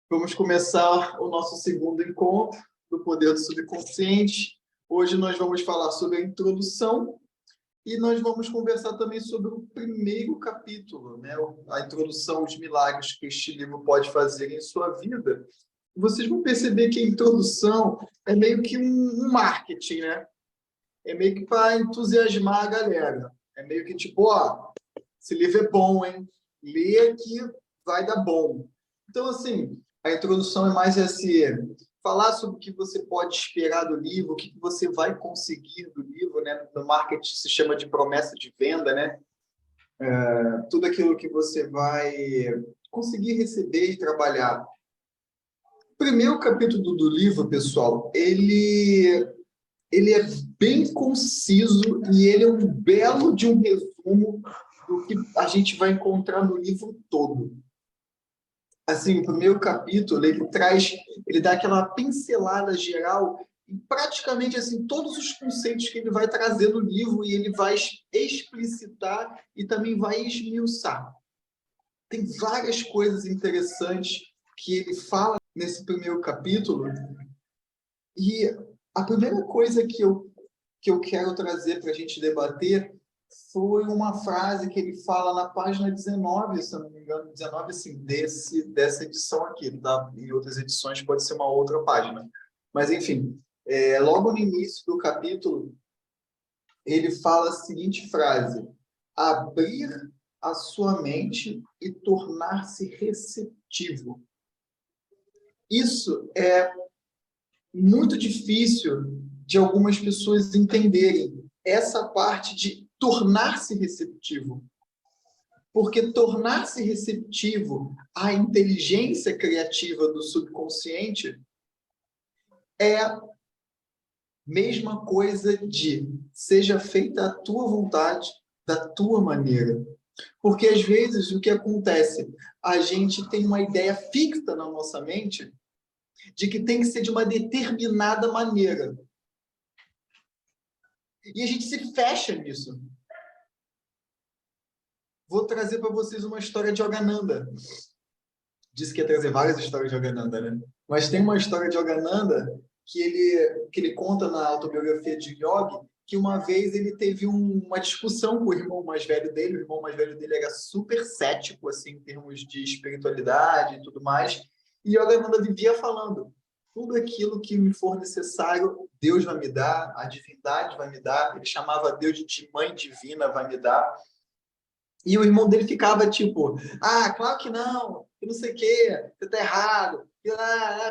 Vamos começar o nosso segundo encontro do Poder do Subconsciente. Hoje nós vamos falar sobre a introdução e nós vamos conversar também sobre o primeiro capítulo, né? A introdução, os milagres que este livro pode fazer em sua vida. Vocês vão perceber que a introdução é meio que um marketing, né? É meio que para entusiasmar a galera. É meio que tipo, ó, esse livro é bom, hein? Lê que vai dar bom. Então, assim, a introdução é mais falar sobre o que você pode esperar do livro, o que você vai conseguir do livro, né? No marketing se chama de promessa de venda, né? Tudo aquilo que você vai conseguir receber e trabalhar. O primeiro capítulo do livro, pessoal, ele é bem conciso e ele é um belo de um resumo do que a gente vai encontrar no livro todo. Assim, o primeiro capítulo, ele dá aquela pincelada geral em praticamente assim, todos os conceitos que ele vai trazer no livro e ele vai explicitar e também vai esmiuçar. Tem várias coisas interessantes que ele fala nesse primeiro capítulo e a primeira coisa que eu quero trazer para a gente debater foi uma frase que ele fala na página 19, se eu não me engano, 19, assim, dessa edição aqui, tá? Em outras edições pode ser uma outra página. Mas, enfim, logo no início do capítulo, ele fala a seguinte frase: abrir a sua mente e tornar-se receptivo. Isso é muito difícil de algumas pessoas entenderem, essa parte de tornar-se receptivo. Porque tornar-se receptivo à inteligência criativa do subconsciente é a mesma coisa de seja feita a tua vontade, da tua maneira. Porque, às vezes, o que acontece? A gente tem uma ideia fixa na nossa mente de que tem que ser de uma determinada maneira. E a gente se fecha nisso. Vou trazer para vocês uma história de Yogananda. Disse que ia trazer várias histórias de Yogananda, né? Mas tem uma história de Yogananda que ele conta na autobiografia de Yogi, que uma vez ele teve uma discussão com o irmão mais velho dele. O irmão mais velho dele era super cético, assim, em termos de espiritualidade e tudo mais. E Yogananda vivia falando: tudo aquilo que me for necessário, Deus vai me dar, a divindade vai me dar. Ele chamava Deus de mãe divina, vai me dar. E o irmão dele ficava tipo, claro que não sei o quê, você tá errado. E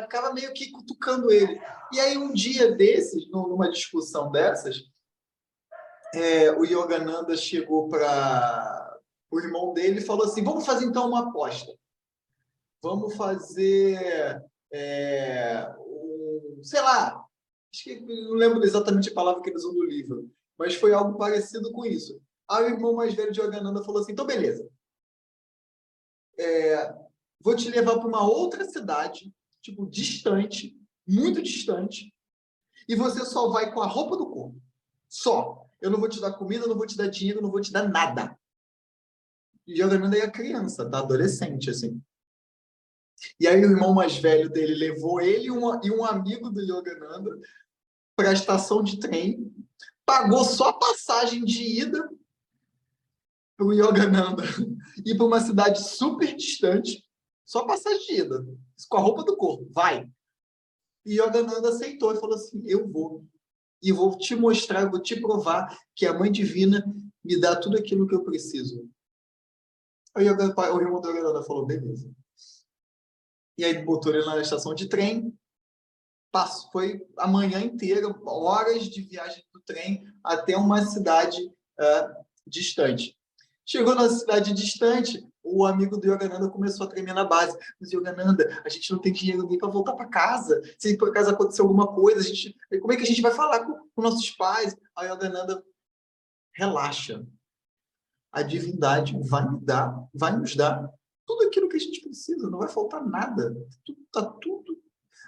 ficava meio que cutucando ele. E aí um dia desses, numa discussão dessas, o Yogananda chegou para o irmão dele e falou assim: vamos fazer então uma aposta. Vamos fazer, sei lá, acho que não lembro exatamente a palavra que ele usou no livro, mas foi algo parecido com isso. Aí o irmão mais velho de Yogananda falou assim: então beleza, vou te levar para uma outra cidade, tipo, distante, muito distante, e você só vai com a roupa do corpo. Só. Eu não vou te dar comida, não vou te dar dinheiro, não vou te dar nada. E Yogananda é criança, tá? Adolescente, assim. E aí o irmão mais velho dele levou ele e um amigo do Yogananda para a estação de trem, pagou só a passagem de ida para o Yogananda ir para uma cidade super distante, só passagem de ida, com a roupa do corpo, vai. E Yogananda aceitou e falou assim: eu vou. E vou te mostrar, vou te provar que a Mãe Divina me dá tudo aquilo que eu preciso. Aí o irmão do Yogananda falou: beleza. E aí botou ele na estação de trem, foi a manhã inteira, horas de viagem do trem até uma cidade distante. Chegou na cidade distante, o amigo do Yogananda começou a tremer na base. Mas, Yogananda, a gente não tem dinheiro nem para voltar para casa. Se por acaso acontecer alguma coisa, como é que a gente vai falar com nossos pais? Aí Yogananda: relaxa. A divindade vai nos dar tudo aquilo que a gente precisa, não vai faltar nada. Tá tudo.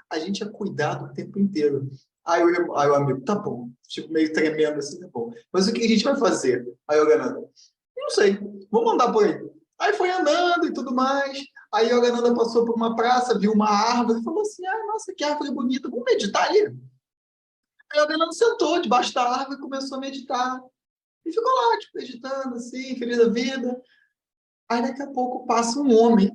A gente é cuidado o tempo inteiro. Aí o amigo: tá bom. Tipo, meio tremendo assim: tá bom. Mas o que a gente vai fazer? Aí o Yogananda: não sei, vamos andar por aí. Aí foi andando e tudo mais. Aí Yogananda passou por uma praça, viu uma árvore e falou assim, nossa, que árvore bonita, vamos meditar ali. Aí Yogananda sentou debaixo da árvore e começou a meditar. E ficou lá, tipo, meditando, assim, feliz da vida. Aí daqui a pouco passa um homem,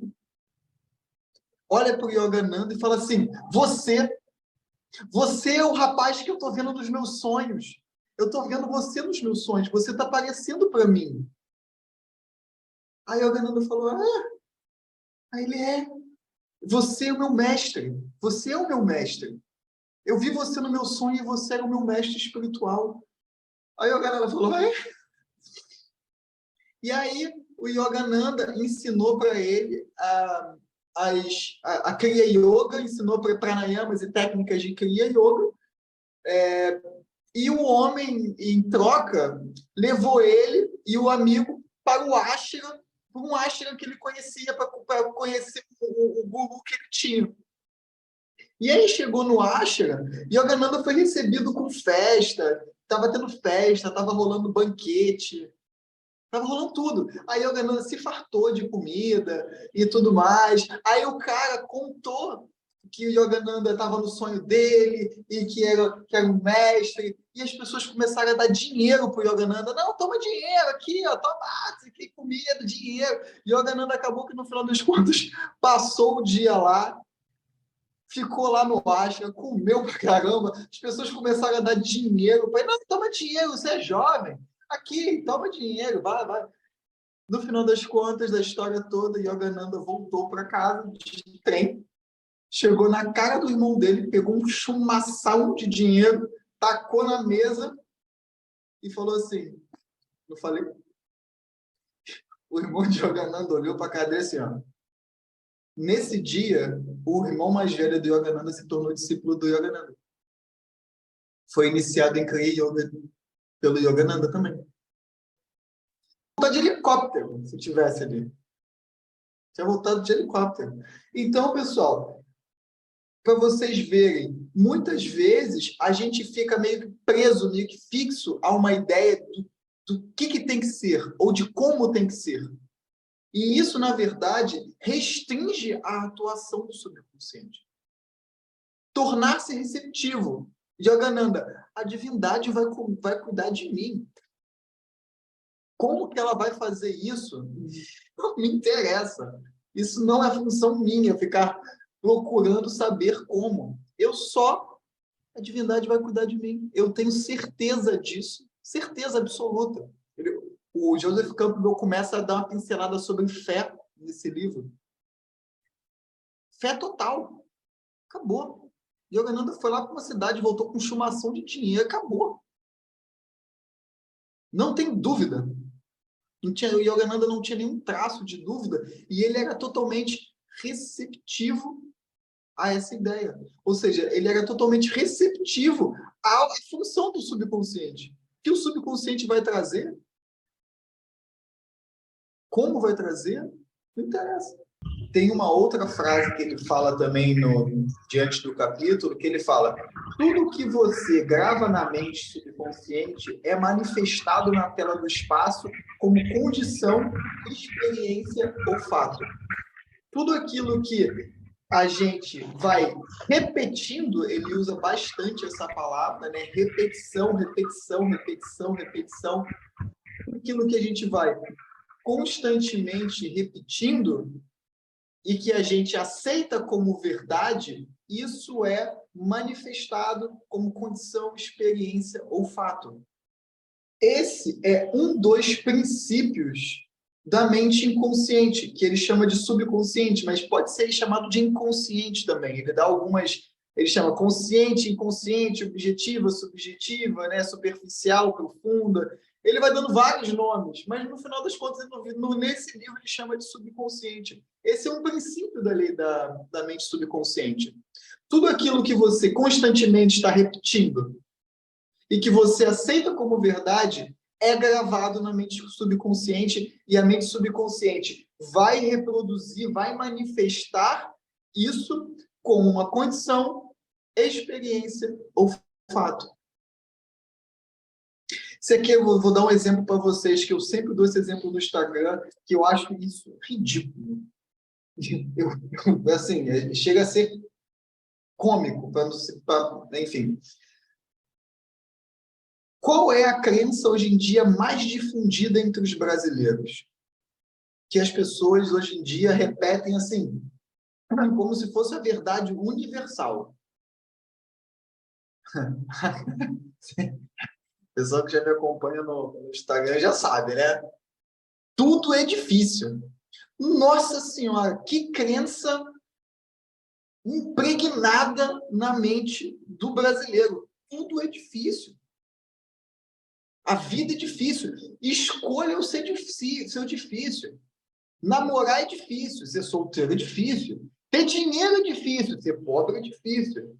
olha para o Yogananda e fala assim, você é o rapaz que eu estou vendo nos meus sonhos. Eu estou vendo você nos meus sonhos, você está aparecendo para mim. Aí Yogananda falou, aí ele você é o meu mestre, você é o meu mestre. Eu vi você no meu sonho e você era o meu mestre espiritual. Aí Yogananda falou, E aí o Yogananda ensinou para ele a Kriya Yoga, ensinou para pranayamas e técnicas de Kriya Yoga, e o homem, em troca, levou ele e o amigo para o ashram, para um ashram que ele conhecia, para conhecer o guru que ele tinha. E aí chegou no ashram, e Yogananda foi recebido com festa, estava tendo festa, estava rolando banquete, estava rolando tudo. Aí Yogananda se fartou de comida e tudo mais. Aí o cara contou que o Yogananda estava no sonho dele e que era um mestre. E as pessoas começaram a dar dinheiro para o Yogananda. Não, toma dinheiro aqui, ó, toma aqui, comida, dinheiro. E Yogananda acabou que no final dos contos passou o dia lá, ficou lá no ashram, comeu pra caramba. As pessoas começaram a dar dinheiro para ele. Não, toma dinheiro, você é jovem. Aqui, toma dinheiro, vai. No final das contas, da história toda, Yogananda voltou para casa de trem, chegou na cara do irmão dele, pegou um chumação de dinheiro, tacou na mesa e falou assim, não falei? O irmão de Yogananda olhou para a cara dele assim, ó. Nesse dia, o irmão mais velho do Yogananda se tornou discípulo do Yogananda. Foi iniciado em Kriya Yoga pelo Yogananda também. Voltou de helicóptero, se tivesse ali. Tinha voltado de helicóptero. Então, pessoal, para vocês verem, muitas vezes a gente fica meio que preso, meio que fixo a uma ideia do que tem que ser, ou de como tem que ser. E isso, na verdade, restringe a atuação do subconsciente. Tornar-se receptivo. Yogananda, a divindade vai cuidar de mim. Como que ela vai fazer isso? Não me interessa. Isso não é função minha, ficar procurando saber como. A divindade vai cuidar de mim. Eu tenho certeza disso, certeza absoluta. O Joseph Campbell começa a dar uma pincelada sobre fé nesse livro. Fé total. Acabou. Yogananda foi lá para uma cidade, voltou com chumação de dinheiro, acabou. Não tem dúvida. O Yogananda não tinha nenhum traço de dúvida e ele era totalmente receptivo a essa ideia. Ou seja, ele era totalmente receptivo à função do subconsciente. O que o subconsciente vai trazer? Como vai trazer? Não interessa. Tem uma outra frase que ele fala também diante do capítulo, que ele fala: tudo que você grava na mente subconsciente é manifestado na tela do espaço como condição, experiência ou fato. Tudo aquilo que a gente vai repetindo, ele usa bastante essa palavra, né? Repetição, repetição, repetição, repetição. Aquilo que a gente vai constantemente repetindo e que a gente aceita como verdade, isso é manifestado como condição, experiência ou fato. Esse é um dos princípios da mente inconsciente, que ele chama de subconsciente, mas pode ser chamado de inconsciente também. Ele dá ele chama consciente, inconsciente, objetiva, subjetiva, né, superficial, profunda. Ele vai dando vários nomes, mas no final das contas, nesse livro ele chama de subconsciente. Esse é um princípio da lei da mente subconsciente. Tudo aquilo que você constantemente está repetindo e que você aceita como verdade é gravado na mente subconsciente e a mente subconsciente vai reproduzir, vai manifestar isso como uma condição, experiência ou fato. Isso aqui eu vou dar um exemplo para vocês, que eu sempre dou esse exemplo no Instagram, que eu acho isso ridículo. Assim, chega a ser cômico, enfim. Qual é a crença hoje em dia mais difundida entre os brasileiros? Que as pessoas hoje em dia repetem assim, como se fosse a verdade universal. O pessoal que já me acompanha no Instagram já sabe, né? Tudo é difícil. Nossa Senhora, que crença impregnada na mente do brasileiro. Tudo é difícil. A vida é difícil. Escolha o ser difícil. Namorar é difícil. Ser solteiro é difícil. Ter dinheiro é difícil. Ser pobre é difícil.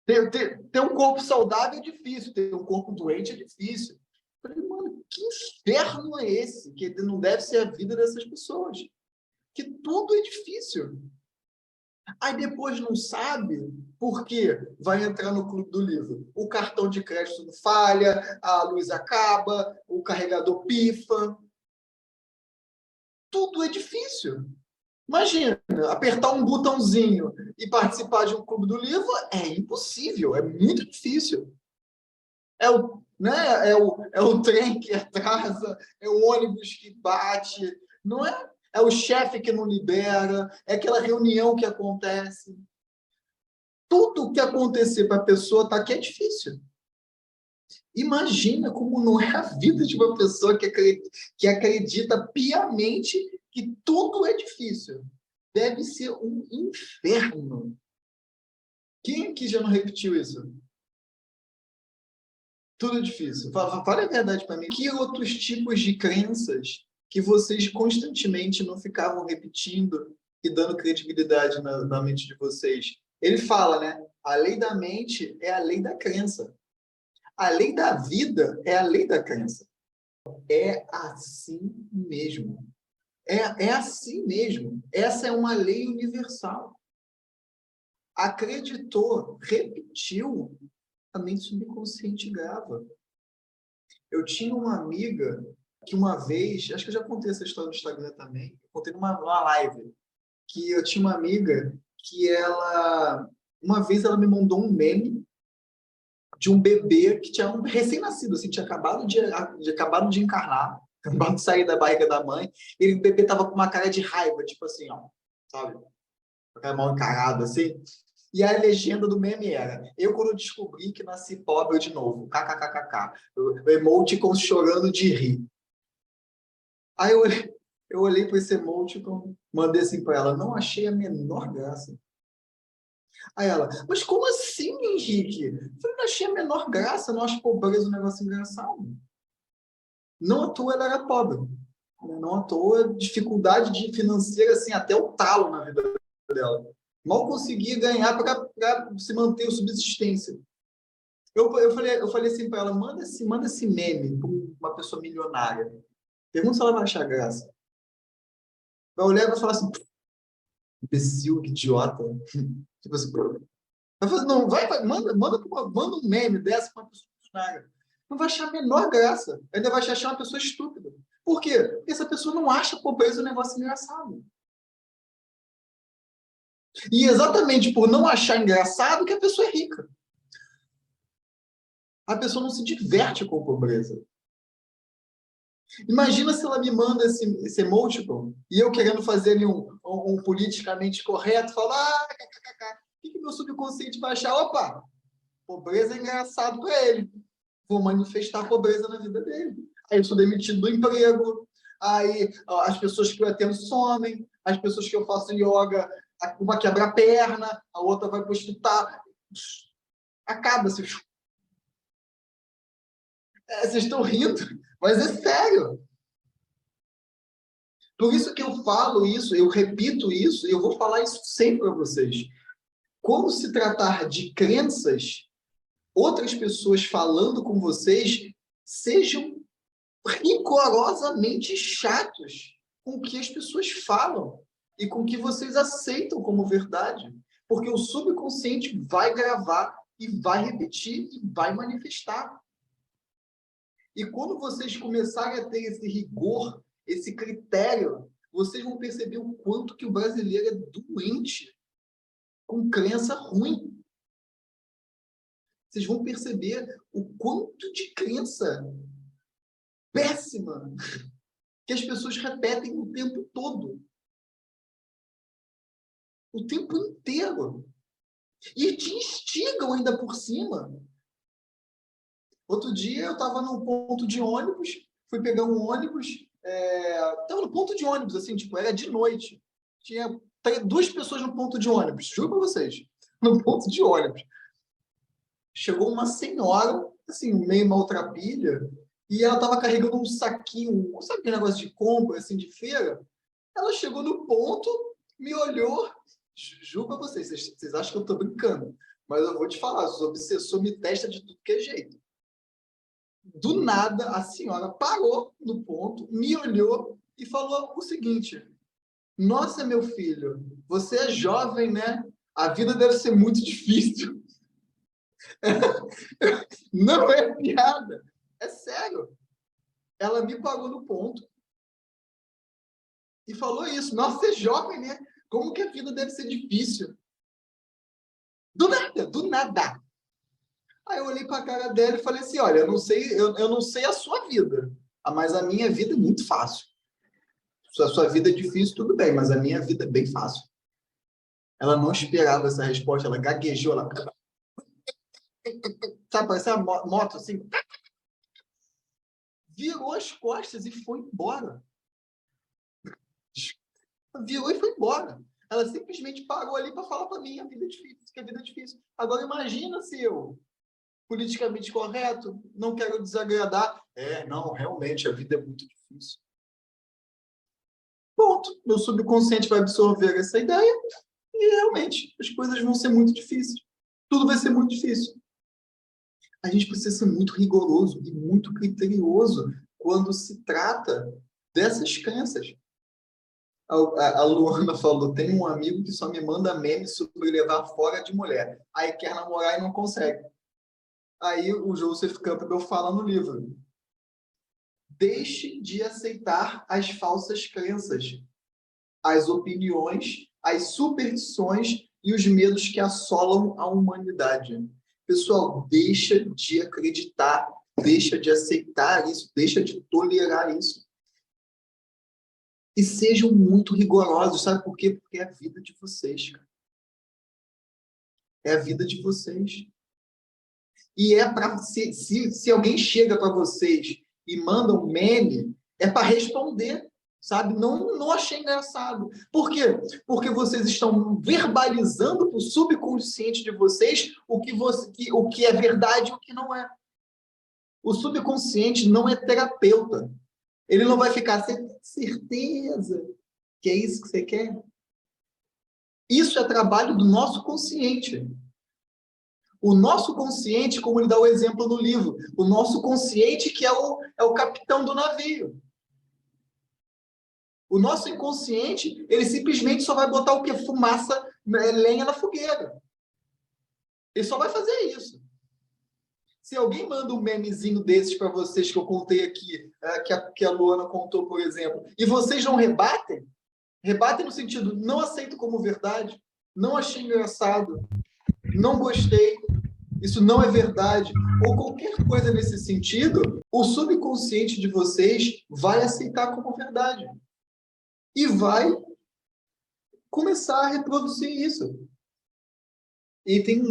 Ter um corpo saudável é difícil. Ter um corpo doente é difícil. Eu falei, mano, que inferno é esse? Que não deve ser a vida dessas pessoas. Que tudo é difícil. Aí depois não sabe por quê? Vai entrar no clube do livro. O cartão de crédito falha, a luz acaba, o carregador pifa. Tudo é difícil. Imagina, apertar um botãozinho e participar de um clube do livro é impossível, é muito difícil. É o trem que atrasa, é o ônibus que bate, não é? É o chefe que não libera, é aquela reunião que acontece. Tudo que acontecer para a pessoa estar aqui é difícil. Imagina como não é a vida de uma pessoa que acredita piamente que tudo é difícil. Deve ser um inferno. Quem aqui já não repetiu isso? Tudo é difícil. Fala a verdade para mim. Que outros tipos de crenças que vocês constantemente não ficavam repetindo e dando credibilidade na mente de vocês? Ele fala, né? A lei da mente é a lei da crença. A lei da vida é a lei da crença. É assim mesmo. É assim mesmo. Essa é uma lei universal. Acreditou, repetiu, a mente subconsciente grava. Eu tinha uma amiga que uma vez, acho que eu já contei essa história no Instagram também, eu contei numa live, que eu tinha uma amiga que uma vez ela me mandou um meme de um bebê que tinha um recém-nascido, assim, tinha acabado de encarnar, acabado de sair da barriga da mãe, e o bebê tava com uma cara de raiva, tipo assim, ó, sabe? Com a cara mal encarada, assim. E a legenda do meme era: eu quando descobri que nasci pobre de novo, kkkk, o emoticon chorando de rir. Aí eu olhei para esse emoticon, mandei assim para ela, não achei a menor graça. Aí ela, mas como assim, Henrique? Eu falei, não achei a menor graça, não acho pobreza um negócio engraçado. Não à toa ela era pobre. Não à toa, dificuldade financeira, assim, até o talo na vida dela. Mal conseguia ganhar para se manter a subsistência. Eu falei assim para ela, manda esse meme para uma pessoa milionária. Pergunta se ela vai achar graça. Vai olhar e vai falar assim, imbecil, idiota. Tipo assim, vai fazer, não, manda um meme dessa para uma pessoa milionária. Não vai achar a menor graça. Ainda vai achar uma pessoa estúpida. Por quê? Porque essa pessoa não acha pobreza um negócio engraçado. E exatamente por não achar engraçado que a pessoa é rica. A pessoa não se diverte com a pobreza. Imagina se ela me manda esse emoticon e eu querendo fazer ali um politicamente correto, falar, o que meu subconsciente vai achar? Opa, pobreza é engraçado para ele. Vou manifestar a pobreza na vida dele. Aí eu sou demitido do emprego, aí as pessoas que eu atendo somem, as pessoas que eu faço yoga, uma quebra a perna, a outra vai para o hospital. Acaba-se. Vocês estão rindo, mas é sério. Por isso que eu falo isso, eu repito isso, e eu vou falar isso sempre para vocês. Quando se tratar de crenças, outras pessoas falando com vocês, sejam rigorosamente chatos com o que as pessoas falam e com o que vocês aceitam como verdade. Porque o subconsciente vai gravar e vai repetir e vai manifestar. E quando vocês começarem a ter esse rigor, esse critério, vocês vão perceber o quanto que o brasileiro é doente com crença ruim. Vocês vão perceber o quanto de crença péssima que as pessoas repetem o tempo todo. O tempo inteiro. E te instigam ainda por cima. Outro dia eu estava num ponto de ônibus, fui pegar um ônibus, estava no ponto de ônibus, assim, tipo, era de noite. Tinha duas pessoas no ponto de ônibus, juro para vocês, no ponto de ônibus. Chegou uma senhora, assim, meio maltrapilha, e ela estava carregando um saquinho, sabe aquele negócio de compra, assim, de feira? Ela chegou no ponto, me olhou, juro para vocês, vocês acham que eu estou brincando, mas eu vou te falar, os obsessores me testam de tudo que é jeito. Do nada, a senhora parou no ponto, me olhou e falou o seguinte: nossa, meu filho, você é jovem, né? A vida deve ser muito difícil. Não é piada, é sério. Ela me parou no ponto e falou isso. Nossa, você é jovem, né? Como que a vida deve ser difícil? Do nada, do nada. Aí eu olhei para a cara dela e falei assim: olha, eu não sei a sua vida, mas a minha vida é muito fácil. Se a sua vida é difícil, tudo bem, mas a minha vida é bem fácil. Ela não esperava essa resposta, ela gaguejou, ela... Sabe, parecia uma moto assim. Virou as costas e foi embora. Virou e foi embora. Ela simplesmente parou ali para falar para mim: a vida é difícil, que a vida é difícil. Agora imagina se eu, politicamente correto, não quero desagradar. Não, realmente, a vida é muito difícil. Ponto. Meu subconsciente vai absorver essa ideia e realmente as coisas vão ser muito difíceis. Tudo vai ser muito difícil. A gente precisa ser muito rigoroso e muito criterioso quando se trata dessas crenças. A Luana falou: tem um amigo que só me manda memes sobre levar fora de mulher. Aí quer namorar e não consegue. Aí o Joseph Campbell fala no livro: deixe de aceitar as falsas crenças, as opiniões, as superstições e os medos que assolam a humanidade. Pessoal, deixa de acreditar, deixa de aceitar isso, deixa de tolerar isso. E sejam muito rigorosos, sabe por quê? Porque é a vida de vocês, cara. É a vida de vocês. E é para se alguém chega para vocês e manda um meme, é para responder, sabe? Não achei engraçado. Por quê? Porque vocês estão verbalizando para o subconsciente de vocês o que é verdade e o que não é. O subconsciente não é terapeuta. Ele não vai ficar sem certeza que é isso que você quer. Isso é trabalho do nosso consciente. O nosso consciente, como ele dá o exemplo no livro, o nosso consciente que é o capitão do navio. O nosso inconsciente, ele simplesmente só vai botar o quê? Fumaça, lenha na fogueira. Ele só vai fazer isso. Se alguém manda um memezinho desses para vocês que eu contei aqui, que a Luana contou, por exemplo, e vocês não rebatem, rebatem no sentido, não aceito como verdade, não achei engraçado, não gostei, isso não é verdade, ou qualquer coisa nesse sentido, o subconsciente de vocês vai aceitar como verdade. E vai começar a reproduzir isso. E tem,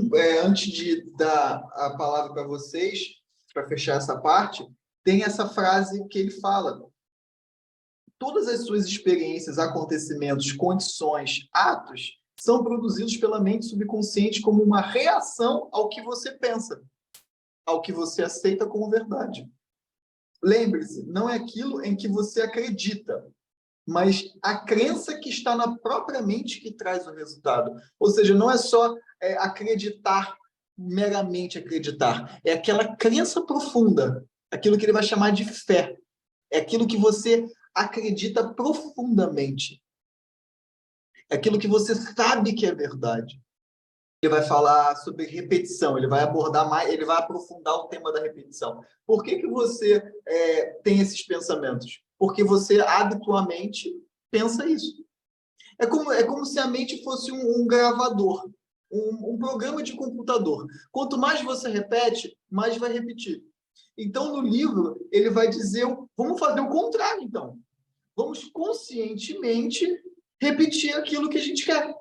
antes de dar a palavra para vocês, para fechar essa parte, tem essa frase que ele fala: todas as suas experiências, acontecimentos, condições, atos, são produzidos pela mente subconsciente como uma reação ao que você pensa, ao que você aceita como verdade. Lembre-se, não é aquilo em que você acredita, mas a crença que está na própria mente que traz o resultado. Ou seja, não é só acreditar, meramente acreditar. É aquela crença profunda, aquilo que ele vai chamar de fé. É aquilo que você acredita profundamente. É aquilo que você sabe que é verdade. Ele vai falar sobre repetição, ele vai abordar mais, ele vai aprofundar o tema da repetição. Por que você tem esses pensamentos? Porque você habitualmente pensa isso. É como se a mente fosse um gravador, um programa de computador. Quanto mais você repete, mais vai repetir. Então, no livro, ele vai dizer, vamos fazer o contrário, então. Vamos conscientemente repetir aquilo que a gente quer.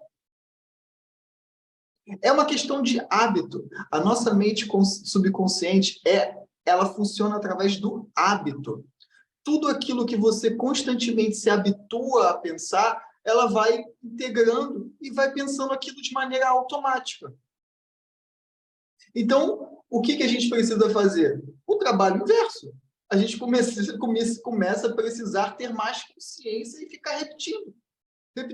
É uma questão de hábito. A nossa mente subconsciente, ela funciona através do hábito. Tudo aquilo que você constantemente se habitua a pensar, ela vai integrando e vai pensando aquilo de maneira automática. Então, o que a gente precisa fazer? O trabalho inverso. A gente começa a precisar ter mais consciência e ficar repetindo o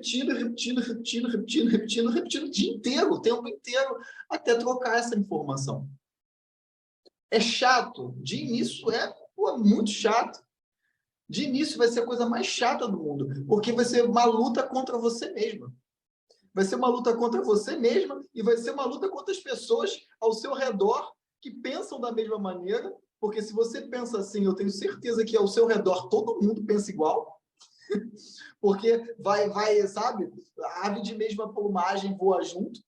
dia inteiro, o tempo inteiro, até trocar essa informação. É chato? De início é muito chato. De início vai ser a coisa mais chata do mundo, porque vai ser uma luta contra você mesma. Vai ser uma luta contra você mesma e vai ser uma luta contra as pessoas ao seu redor que pensam da mesma maneira, porque se você pensa assim, eu tenho certeza que ao seu redor todo mundo pensa igual, porque sabe, a ave de mesma plumagem voa junto.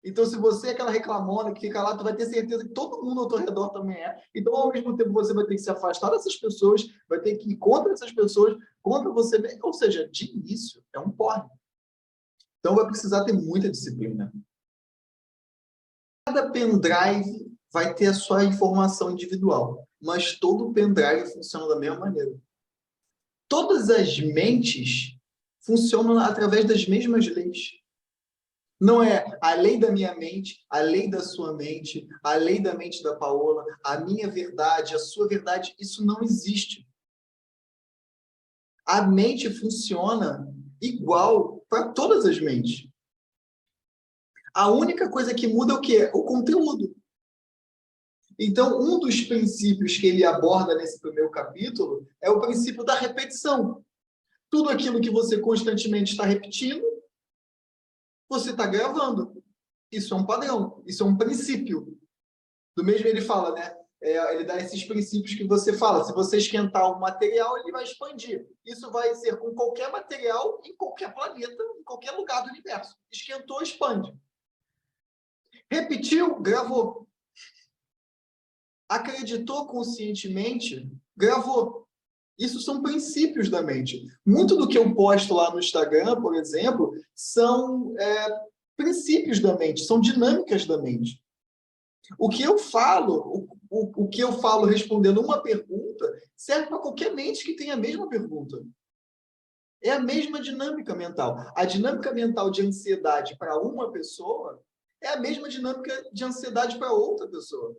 Então, se você é aquela reclamona que fica lá, tu vai ter certeza que todo mundo ao teu redor também é. Então, ao mesmo tempo, você vai ter que se afastar dessas pessoas, vai ter que ir contra essas pessoas, contra você mesmo. Ou seja, de início, é um porre. Então, vai precisar ter muita disciplina. Cada pendrive vai ter a sua informação individual, mas todo pendrive funciona da mesma maneira. Todas as mentes funcionam através das mesmas leis. Não é a lei da minha mente, a lei da sua mente, a lei da mente da Paola, a minha verdade, a sua verdade. Isso não existe. A mente funciona igual para todas as mentes. A única coisa que muda é o quê? O conteúdo. Então, um dos princípios que ele aborda nesse primeiro capítulo é o princípio da repetição. Tudo aquilo que você constantemente está repetindo, você está gravando. Isso é um padrão, isso é um princípio. Do mesmo ele fala, né? Ele dá esses princípios que você fala. Se você esquentar um material, ele vai expandir. Isso vai ser com qualquer material, em qualquer planeta, em qualquer lugar do universo. Esquentou, expande. Repetiu, gravou. Acreditou conscientemente, gravou. Isso são princípios da mente. Muito do que eu posto lá no Instagram, por exemplo, são princípios da mente, são dinâmicas da mente. O que eu falo, o que eu falo respondendo uma pergunta, serve para qualquer mente que tenha a mesma pergunta. É a mesma dinâmica mental. A dinâmica mental de ansiedade para uma pessoa é a mesma dinâmica de ansiedade para outra pessoa.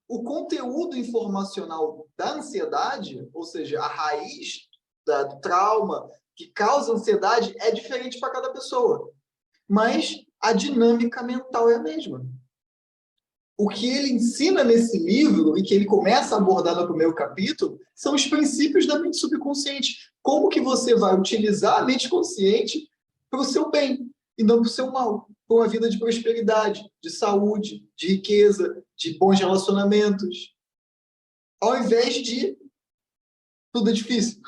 O conteúdo informacional da ansiedade, ou seja, a raiz do trauma que causa ansiedade, é diferente para cada pessoa. Mas a dinâmica mental é a mesma. O que ele ensina nesse livro, e que ele começa a abordar no primeiro capítulo, são os princípios da mente subconsciente. Como que você vai utilizar a mente consciente para o seu bem, e não para o seu mal. Para uma vida de prosperidade, de saúde, de riqueza, de bons relacionamentos. Ao invés de tudo é difícil.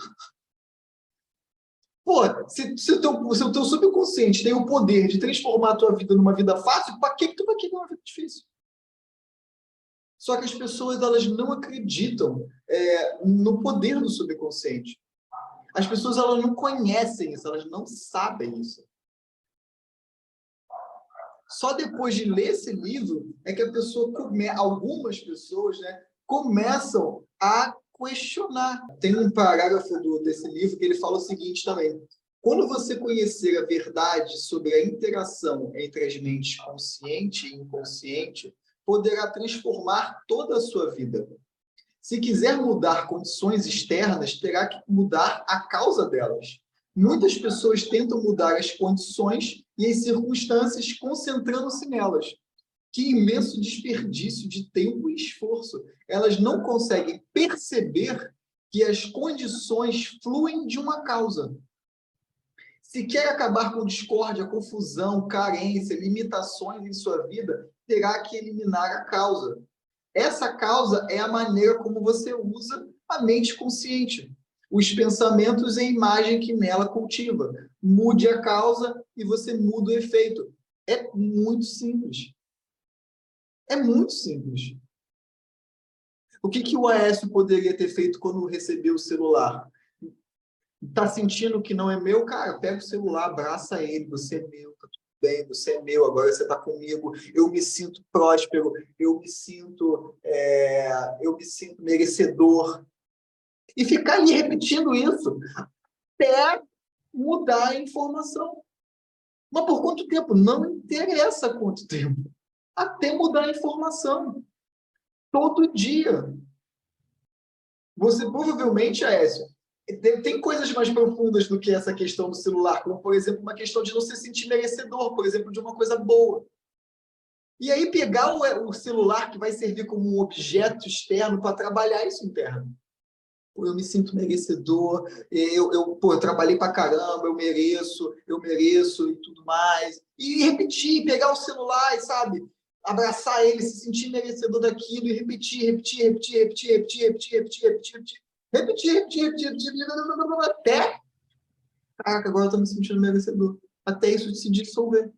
Pô, se o teu subconsciente tem o poder de transformar a tua vida numa vida fácil, para que tu vai querer uma vida difícil? Só que as pessoas elas não acreditam no poder do subconsciente. As pessoas elas não conhecem isso, elas não sabem isso. Só depois de ler esse livro é que algumas pessoas, né, começam a questionar. Tem um parágrafo desse livro que ele fala o seguinte também: quando você conhecer a verdade sobre a interação entre as mentes consciente e inconsciente, poderá transformar toda a sua vida. Se quiser mudar condições externas, terá que mudar a causa delas. Muitas pessoas tentam mudar as condições e as circunstâncias concentrando-se nelas. Que imenso desperdício de tempo e esforço. Elas não conseguem perceber que as condições fluem de uma causa. Se quer acabar com discórdia, confusão, carência, limitações em sua vida, terá que eliminar a causa. Essa causa é a maneira como você usa a mente consciente. os pensamentos e a imagem que nela cultiva. Mude a causa e você muda o efeito. É muito simples. É muito simples. O que o Aécio poderia ter feito quando recebeu o celular? Tá sentindo que não é meu? Cara, pega o celular, abraça ele, você é meu, tá tudo bem, você é meu, agora você tá comigo, eu me sinto próspero, eu me sinto merecedor. E ficar ali repetindo isso até mudar a informação. Mas por quanto tempo? Não interessa quanto tempo. Até mudar a informação. Todo dia. Você provavelmente, Aécio, tem coisas mais profundas do que essa questão do celular, como, por exemplo, uma questão de não se sentir merecedor, por exemplo, de uma coisa boa. E aí pegar o celular que vai servir como um objeto externo para trabalhar isso interno. Pô, eu me sinto merecedor, eu trabalhei pra caramba, eu mereço e tudo mais. E repetir, pegar o celular e, sabe, abraçar ele, se sentir merecedor daquilo e repetir, até, caraca, agora eu tô me sentindo merecedor. Até isso se dissolver.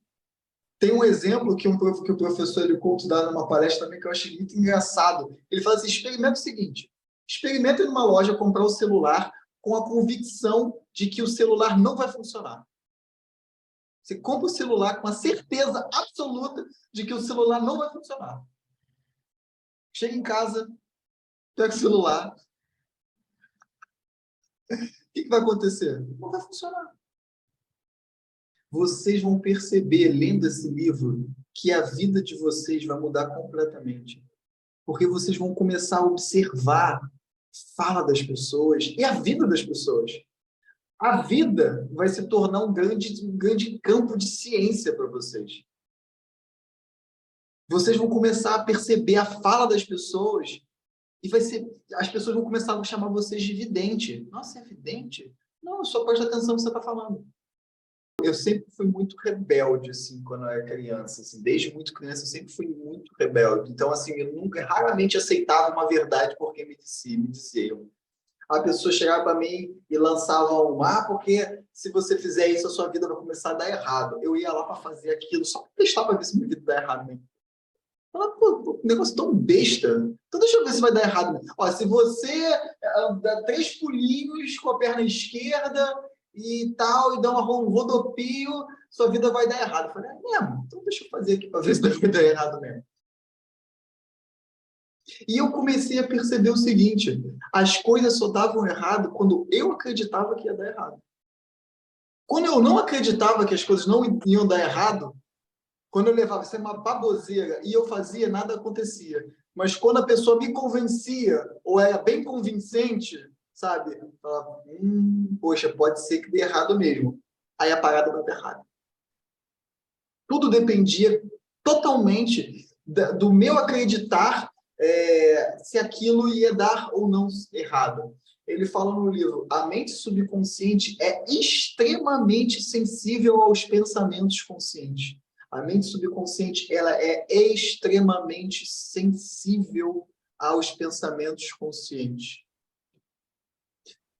Tem um exemplo que o professor Hélio Couto dá numa palestra também que eu achei muito engraçado. Ele fala assim, experimenta o seguinte, experimenta em uma loja comprar o celular com a convicção de que o celular não vai funcionar. Você compra o celular com a certeza absoluta de que o celular não vai funcionar. Chega em casa, pega o celular. O que vai acontecer? Não vai funcionar. Vocês vão perceber, lendo esse livro, que a vida de vocês vai mudar completamente. Porque vocês vão começar a observar a fala das pessoas e a vida das pessoas. A vida vai se tornar um grande campo de ciência para vocês. Vocês vão começar a perceber a fala das pessoas e as pessoas vão começar a chamar vocês de vidente. Nossa, é vidente? Não, só presta atenção no que você está falando. Eu sempre fui muito rebelde, assim, quando eu era criança. Assim, desde muito criança, eu sempre fui muito rebelde. Então, assim, raramente aceitava uma verdade porque me diziam. A pessoa chegava para mim e lançava porque se você fizer isso, a sua vida vai começar a dar errado. Eu ia lá para fazer aquilo, só para testar para ver se minha vida dá errado mesmo. Pô, negócio tão besta. Então deixa eu ver se vai dar errado mesmo. Ó, se você dá 3 pulinhos com a perna esquerda e tal, e dá um rodopio, sua vida vai dar errado. Eu falei, mesmo? Então deixa eu fazer aqui para ver se vai dar errado mesmo. E eu comecei a perceber o seguinte, as coisas só davam errado quando eu acreditava que ia dar errado. Quando eu não acreditava que as coisas não iam dar errado, quando eu levava isso é uma baboseira e eu fazia, nada acontecia. Mas quando a pessoa me convencia, ou era bem convincente, sabe? Eu falava, poxa, pode ser que dê errado mesmo. Aí a parada dava errado. Tudo dependia totalmente do meu acreditar se aquilo ia dar ou não errado. Ele fala no livro, a mente subconsciente é extremamente sensível aos pensamentos conscientes. A mente subconsciente ela é extremamente sensível aos pensamentos conscientes.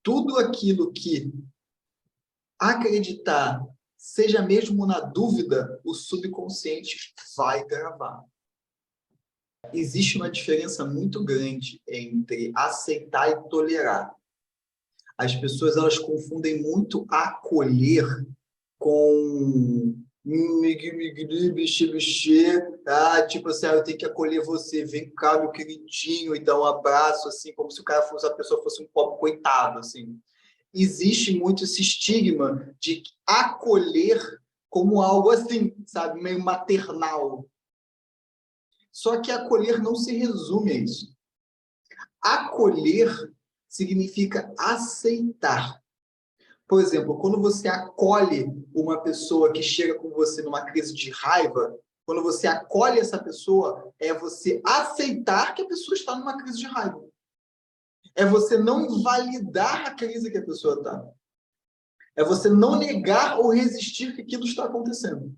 Tudo aquilo que acreditar, seja mesmo na dúvida, o subconsciente vai gravar. Existe uma diferença muito grande entre aceitar e tolerar. As pessoas elas confundem muito acolher com tipo assim, eu tenho que acolher você, vem cá, meu queridinho, e dar um abraço, assim, como se a pessoa fosse um pobre coitado, assim. Existe muito esse estigma de acolher como algo assim, sabe, meio maternal. Só que acolher não se resume a isso. Acolher significa aceitar. Por exemplo, quando você acolhe uma pessoa que chega com você numa crise de raiva, quando você acolhe essa pessoa, é você aceitar que a pessoa está numa crise de raiva. É você não invalidar a crise que a pessoa está. É você não negar ou resistir que aquilo está acontecendo.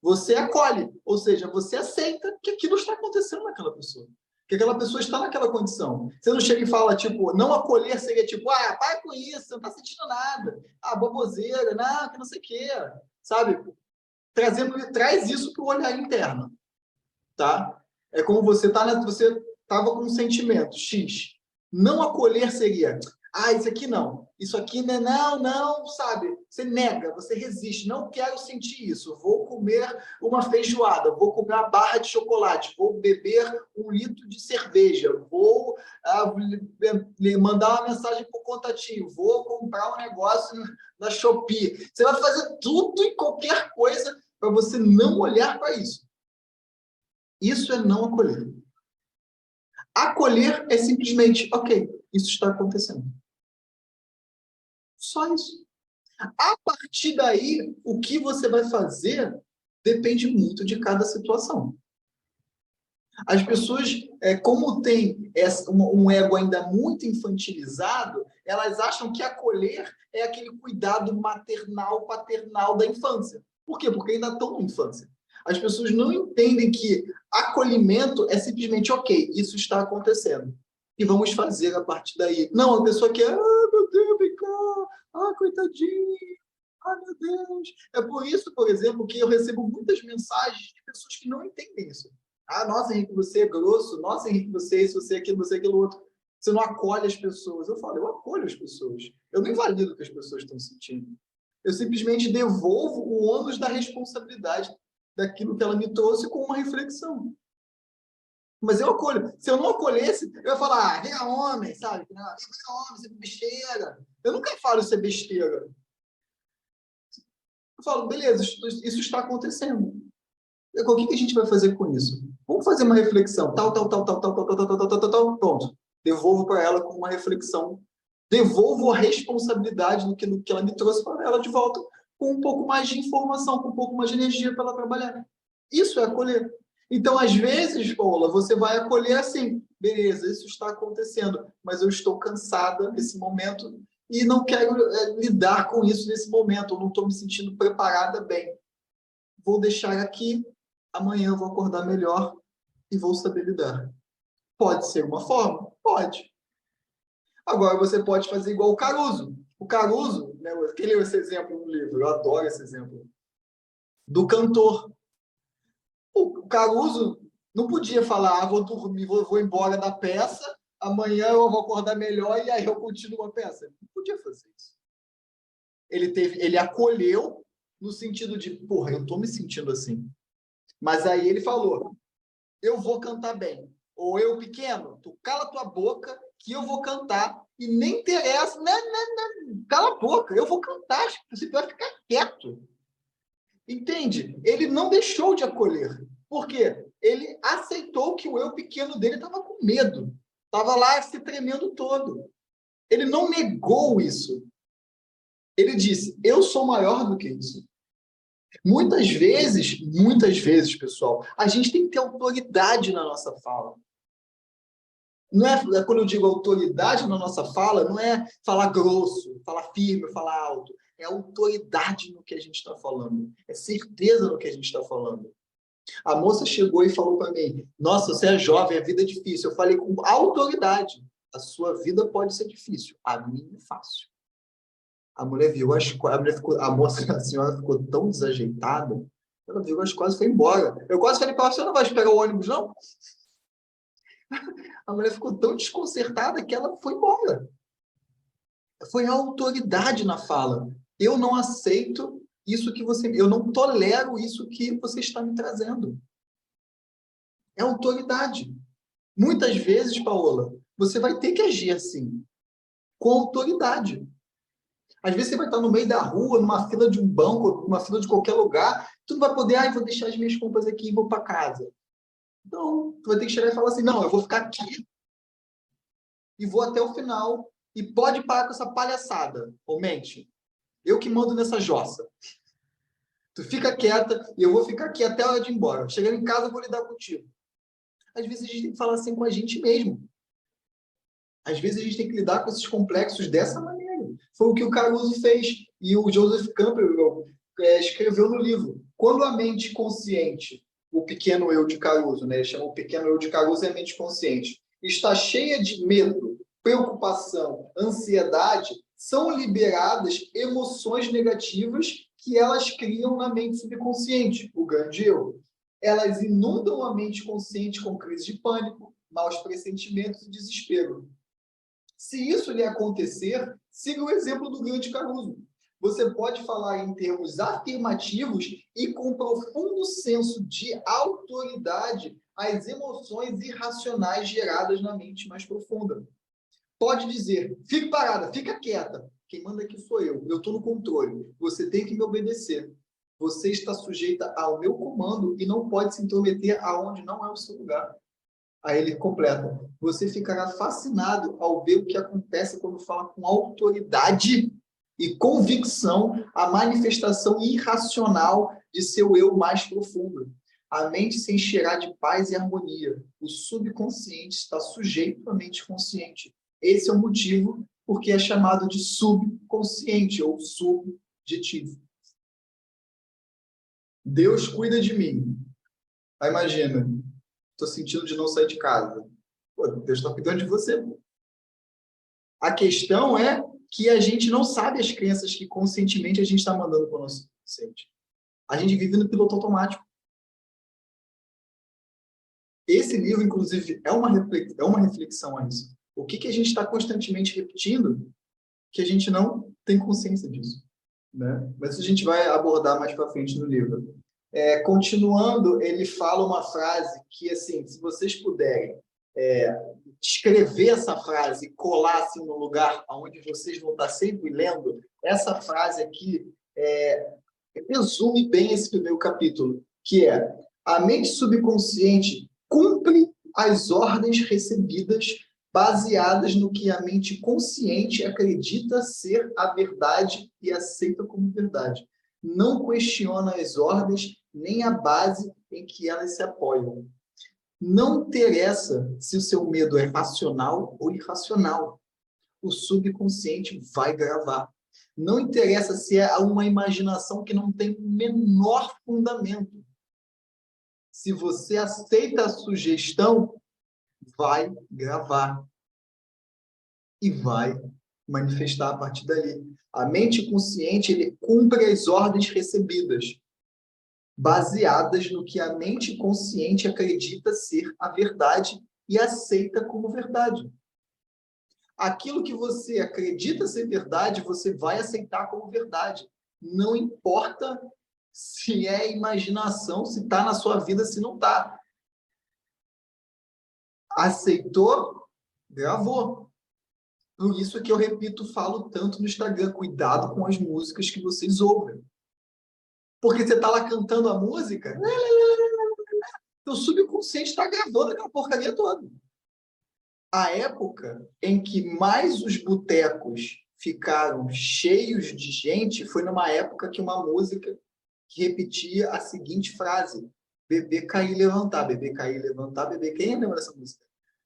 Você acolhe, ou seja, você aceita que aquilo está acontecendo naquela pessoa. Porque aquela pessoa está naquela condição. Você não chega e fala, tipo, não acolher seria tipo, para com isso, você não está sentindo nada. Baboseira, não, que não sei o quê. Sabe? Traz isso para o olhar interno. Tá? É como você estava com um sentimento X. Não acolher seria, isso aqui não. Isso aqui não, sabe? Você nega, você resiste. Não quero sentir isso. Vou comer uma feijoada, vou comer uma barra de chocolate, vou beber 1 litro de cerveja, vou mandar uma mensagem para o contatinho, vou comprar um negócio na Shopee. Você vai fazer tudo e qualquer coisa para você não olhar para isso. Isso é não acolher. Acolher é simplesmente, ok, isso está acontecendo. Só isso. A partir daí, o que você vai fazer depende muito de cada situação. As pessoas, como tem um ego ainda muito infantilizado, elas acham que acolher é aquele cuidado maternal, paternal da infância. Por quê? Porque ainda estão na infância. As pessoas não entendem que acolhimento é simplesmente, ok, isso está acontecendo. E vamos fazer a partir daí. Não, a pessoa quer, meu Deus, vem cá, coitadinho, meu Deus. É por isso, por exemplo, que eu recebo muitas mensagens de pessoas que não entendem isso. Nossa, Henrique, você é grosso. Nossa, Henrique, você é isso, você é aquilo outro. Você não acolhe as pessoas. Eu falo, eu acolho as pessoas. Eu não invalido o que as pessoas estão sentindo. Eu simplesmente devolvo o ônus da responsabilidade daquilo que ela me trouxe com uma reflexão. Mas eu acolho. Se eu não acolhesse, eu ia falar, vem a homem, sabe? Vem a homem, você é besteira. Eu nunca falo isso é besteira. Eu falo, beleza, isso está acontecendo. O que a gente vai fazer com isso? Vamos fazer uma reflexão. Tal, pronto. Devolvo para ela com uma reflexão. Devolvo a responsabilidade do que ela me trouxe para ela de volta com um pouco mais de informação, com um pouco mais de energia para ela trabalhar. Isso é acolher. Então, às vezes, Paula, você vai acolher assim, beleza, isso está acontecendo, mas eu estou cansada nesse momento e não quero lidar com isso nesse momento, eu não estou me sentindo preparada bem. Vou deixar aqui, amanhã eu vou acordar melhor e vou saber lidar. Pode ser uma forma? Pode. Agora, você pode fazer igual o Caruso. O Caruso, né, quem leu esse exemplo no livro? Eu adoro esse exemplo. Do cantor. O Caruso não podia falar, vou dormir, vou embora da peça, amanhã eu vou acordar melhor e aí eu continuo a peça. Não podia fazer isso. Ele acolheu no sentido de, porra, eu estou me sentindo assim. Mas aí ele falou, eu vou cantar bem. Ou eu, pequeno, tu cala tua boca que eu vou cantar e nem interessa, cala a boca, eu vou cantar, você vai ficar quieto. Entende? Ele não deixou de acolher. Por quê? Ele aceitou que o eu pequeno dele estava com medo. Estava lá se tremendo todo. Ele não negou isso. Ele disse, eu sou maior do que isso. Muitas vezes, pessoal, a gente tem que ter autoridade na nossa fala. Não é quando eu digo autoridade na nossa fala, não é falar grosso, falar firme, falar alto. É autoridade no que a gente está falando. É certeza no que a gente está falando. A moça chegou e falou para mim, nossa, você é jovem, a vida é difícil. Eu falei com autoridade. A sua vida pode ser difícil. A minha é fácil. A mulher viu, a senhora ficou tão desajeitada, ela viu, quase foi embora. Eu quase falei para ela, você não vai esperar o ônibus, não? A mulher ficou tão desconcertada que ela foi embora. Foi a autoridade na fala. Eu não aceito isso que você... Eu não tolero isso que você está me trazendo. É autoridade. Muitas vezes, Paola, você vai ter que agir assim, com autoridade. Às vezes você vai estar no meio da rua, numa fila de um banco, numa fila de qualquer lugar, tu não vai poder, vou deixar as minhas compras aqui e vou para casa. Não, tu vai ter que chegar e falar assim, não, eu vou ficar aqui e vou até o final. E pode parar com essa palhaçada, ou mente. Eu que mando nessa jossa. Tu fica quieta e eu vou ficar aqui até a hora de ir embora. Chegando em casa, eu vou lidar contigo. Às vezes a gente tem que falar assim com a gente mesmo. Às vezes a gente tem que lidar com esses complexos dessa maneira. Foi o que o Caruso fez e o Joseph Campbell escreveu no livro. Quando a mente consciente o pequeno eu de Caruso, né? Ele chama o pequeno eu de Caruso é a mente consciente. Está cheia de medo, preocupação, ansiedade, são liberadas emoções negativas que elas criam na mente subconsciente, o grande eu. Elas inundam a mente consciente com crise de pânico, maus pressentimentos e desespero. Se isso lhe acontecer, siga o exemplo do grande Caruso. Você pode falar em termos afirmativos e com profundo senso de autoridade as emoções irracionais geradas na mente mais profunda. Pode dizer, fique parada, fica quieta. Quem manda aqui sou eu estou no controle. Você tem que me obedecer. Você está sujeita ao meu comando e não pode se intrometer aonde não é o seu lugar. Aí ele completa, você ficará fascinado ao ver o que acontece quando fala com autoridade e convicção a manifestação irracional de seu eu mais profundo. A mente se encherá de paz e harmonia. O subconsciente está sujeito à mente consciente. Esse é o motivo porque é chamado de subconsciente ou subjetivo. Deus cuida de mim. Aí imagina, estou sentindo de não sair de casa. Pô, Deus está cuidando de você. A questão é que a gente não sabe as crenças que conscientemente a gente está mandando para o nosso consciente. A gente vive no piloto automático. Esse livro, inclusive, é uma reflexão a isso. O que a gente está constantemente repetindo que a gente não tem consciência disso, né? Mas isso a gente vai abordar mais para frente no livro. Continuando, ele fala uma frase que, assim, se vocês puderem escrever essa frase e colar assim, no lugar onde vocês vão estar sempre lendo, essa frase aqui resume bem esse primeiro capítulo, que é: a mente subconsciente cumpre as ordens recebidas baseadas no que a mente consciente acredita ser a verdade e aceita como verdade. Não questiona as ordens nem a base em que elas se apoiam. Não interessa se o seu medo é racional ou irracional. O subconsciente vai gravar. Não interessa se é uma imaginação que não tem o menor fundamento. Se você aceita a sugestão, vai gravar. E vai manifestar a partir dali. A mente consciente, ele cumpre as ordens recebidas, baseadas no que a mente consciente acredita ser a verdade e aceita como verdade. Aquilo que você acredita ser verdade, você vai aceitar como verdade. Não importa se é imaginação, se está na sua vida, se não está. Aceitou, gravou. Por isso que eu repito, falo tanto no Instagram, cuidado com as músicas que vocês ouvem. Porque você está lá cantando a música, seu subconsciente está gravando aquela porcaria toda. A época em que mais os botecos ficaram cheios de gente foi numa época que uma música que repetia a seguinte frase: beber, cair, levantar, beber, cair, levantar, beber. Quem lembra dessa música?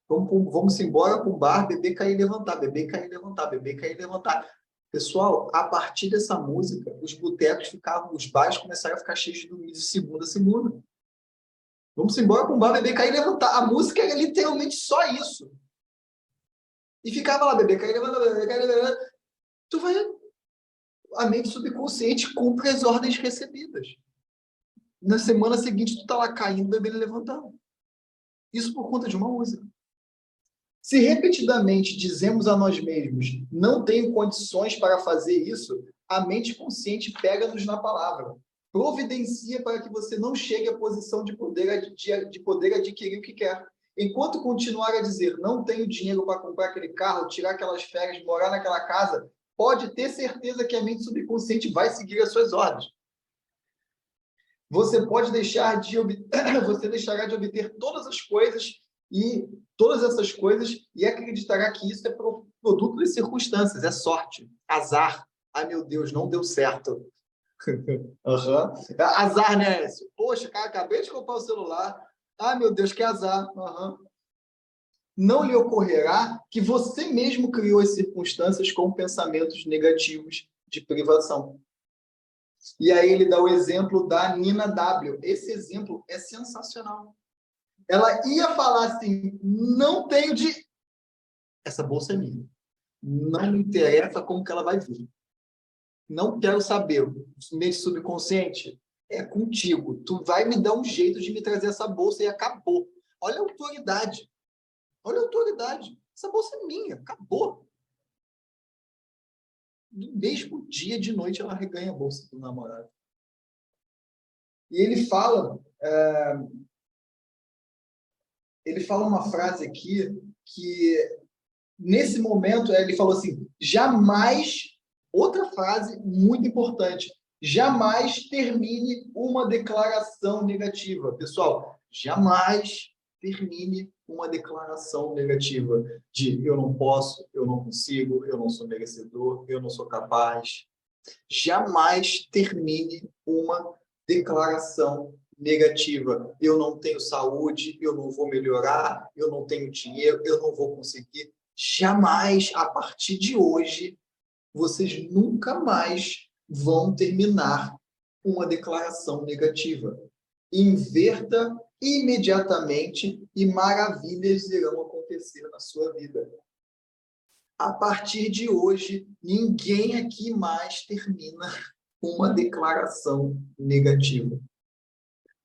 Vamos embora para o bar, beber, cair, levantar, beber, cair, levantar, beber, cair, levantar. Pessoal, a partir dessa música, os botecos ficavam, os bares começaram a ficar cheios de dormir de segunda a segunda. Vamos embora para um bar, beber, cair, levantar. A música era literalmente só isso. E ficava lá, beber, cair, levantar, beber, cair, levantar. Tu vai... A mente subconsciente cumpre as ordens recebidas. Na semana seguinte, tu tá lá caindo, bebendo e levantando. Isso por conta de uma música. Se repetidamente dizemos a nós mesmos, não tenho condições para fazer isso, a mente consciente pega-nos na palavra. Providencia para que você não chegue à posição de poder adquirir o que quer. Enquanto continuar a dizer, não tenho dinheiro para comprar aquele carro, tirar aquelas férias, morar naquela casa, pode ter certeza que a mente subconsciente vai seguir as suas ordens. Você deixará de obter todas essas coisas e acreditará que isso é produto das circunstâncias, é sorte, azar. Ai, meu Deus, não deu certo. Uhum. Azar, né? Poxa, cara, acabei de comprar o celular. Ai, meu Deus, que azar. Uhum. Não lhe ocorrerá que você mesmo criou as circunstâncias com pensamentos negativos de privação. E aí ele dá o exemplo da Nina W. Esse exemplo é sensacional. Ela ia falar assim, não tenho de... Essa bolsa é minha. Não me interessa como que ela vai vir. Não quero saber. Mente subconsciente é contigo. Tu vai me dar um jeito de me trazer essa bolsa e acabou. Olha a autoridade. Olha a autoridade. Essa bolsa é minha. Acabou. No mesmo dia, de noite, ela reganha a bolsa do namorado. E ele fala uma frase aqui que, nesse momento, ele falou assim, jamais, outra frase muito importante, jamais termine uma declaração negativa. Pessoal, jamais termine uma declaração negativa de eu não posso, eu não consigo, eu não sou merecedor, eu não sou capaz. Jamais termine uma declaração negativa. Eu não tenho saúde, eu não vou melhorar, eu não tenho dinheiro, eu não vou conseguir. Jamais, a partir de hoje, vocês nunca mais vão terminar uma declaração negativa. Inverta imediatamente e maravilhas irão acontecer na sua vida. A partir de hoje, ninguém aqui mais termina uma declaração negativa.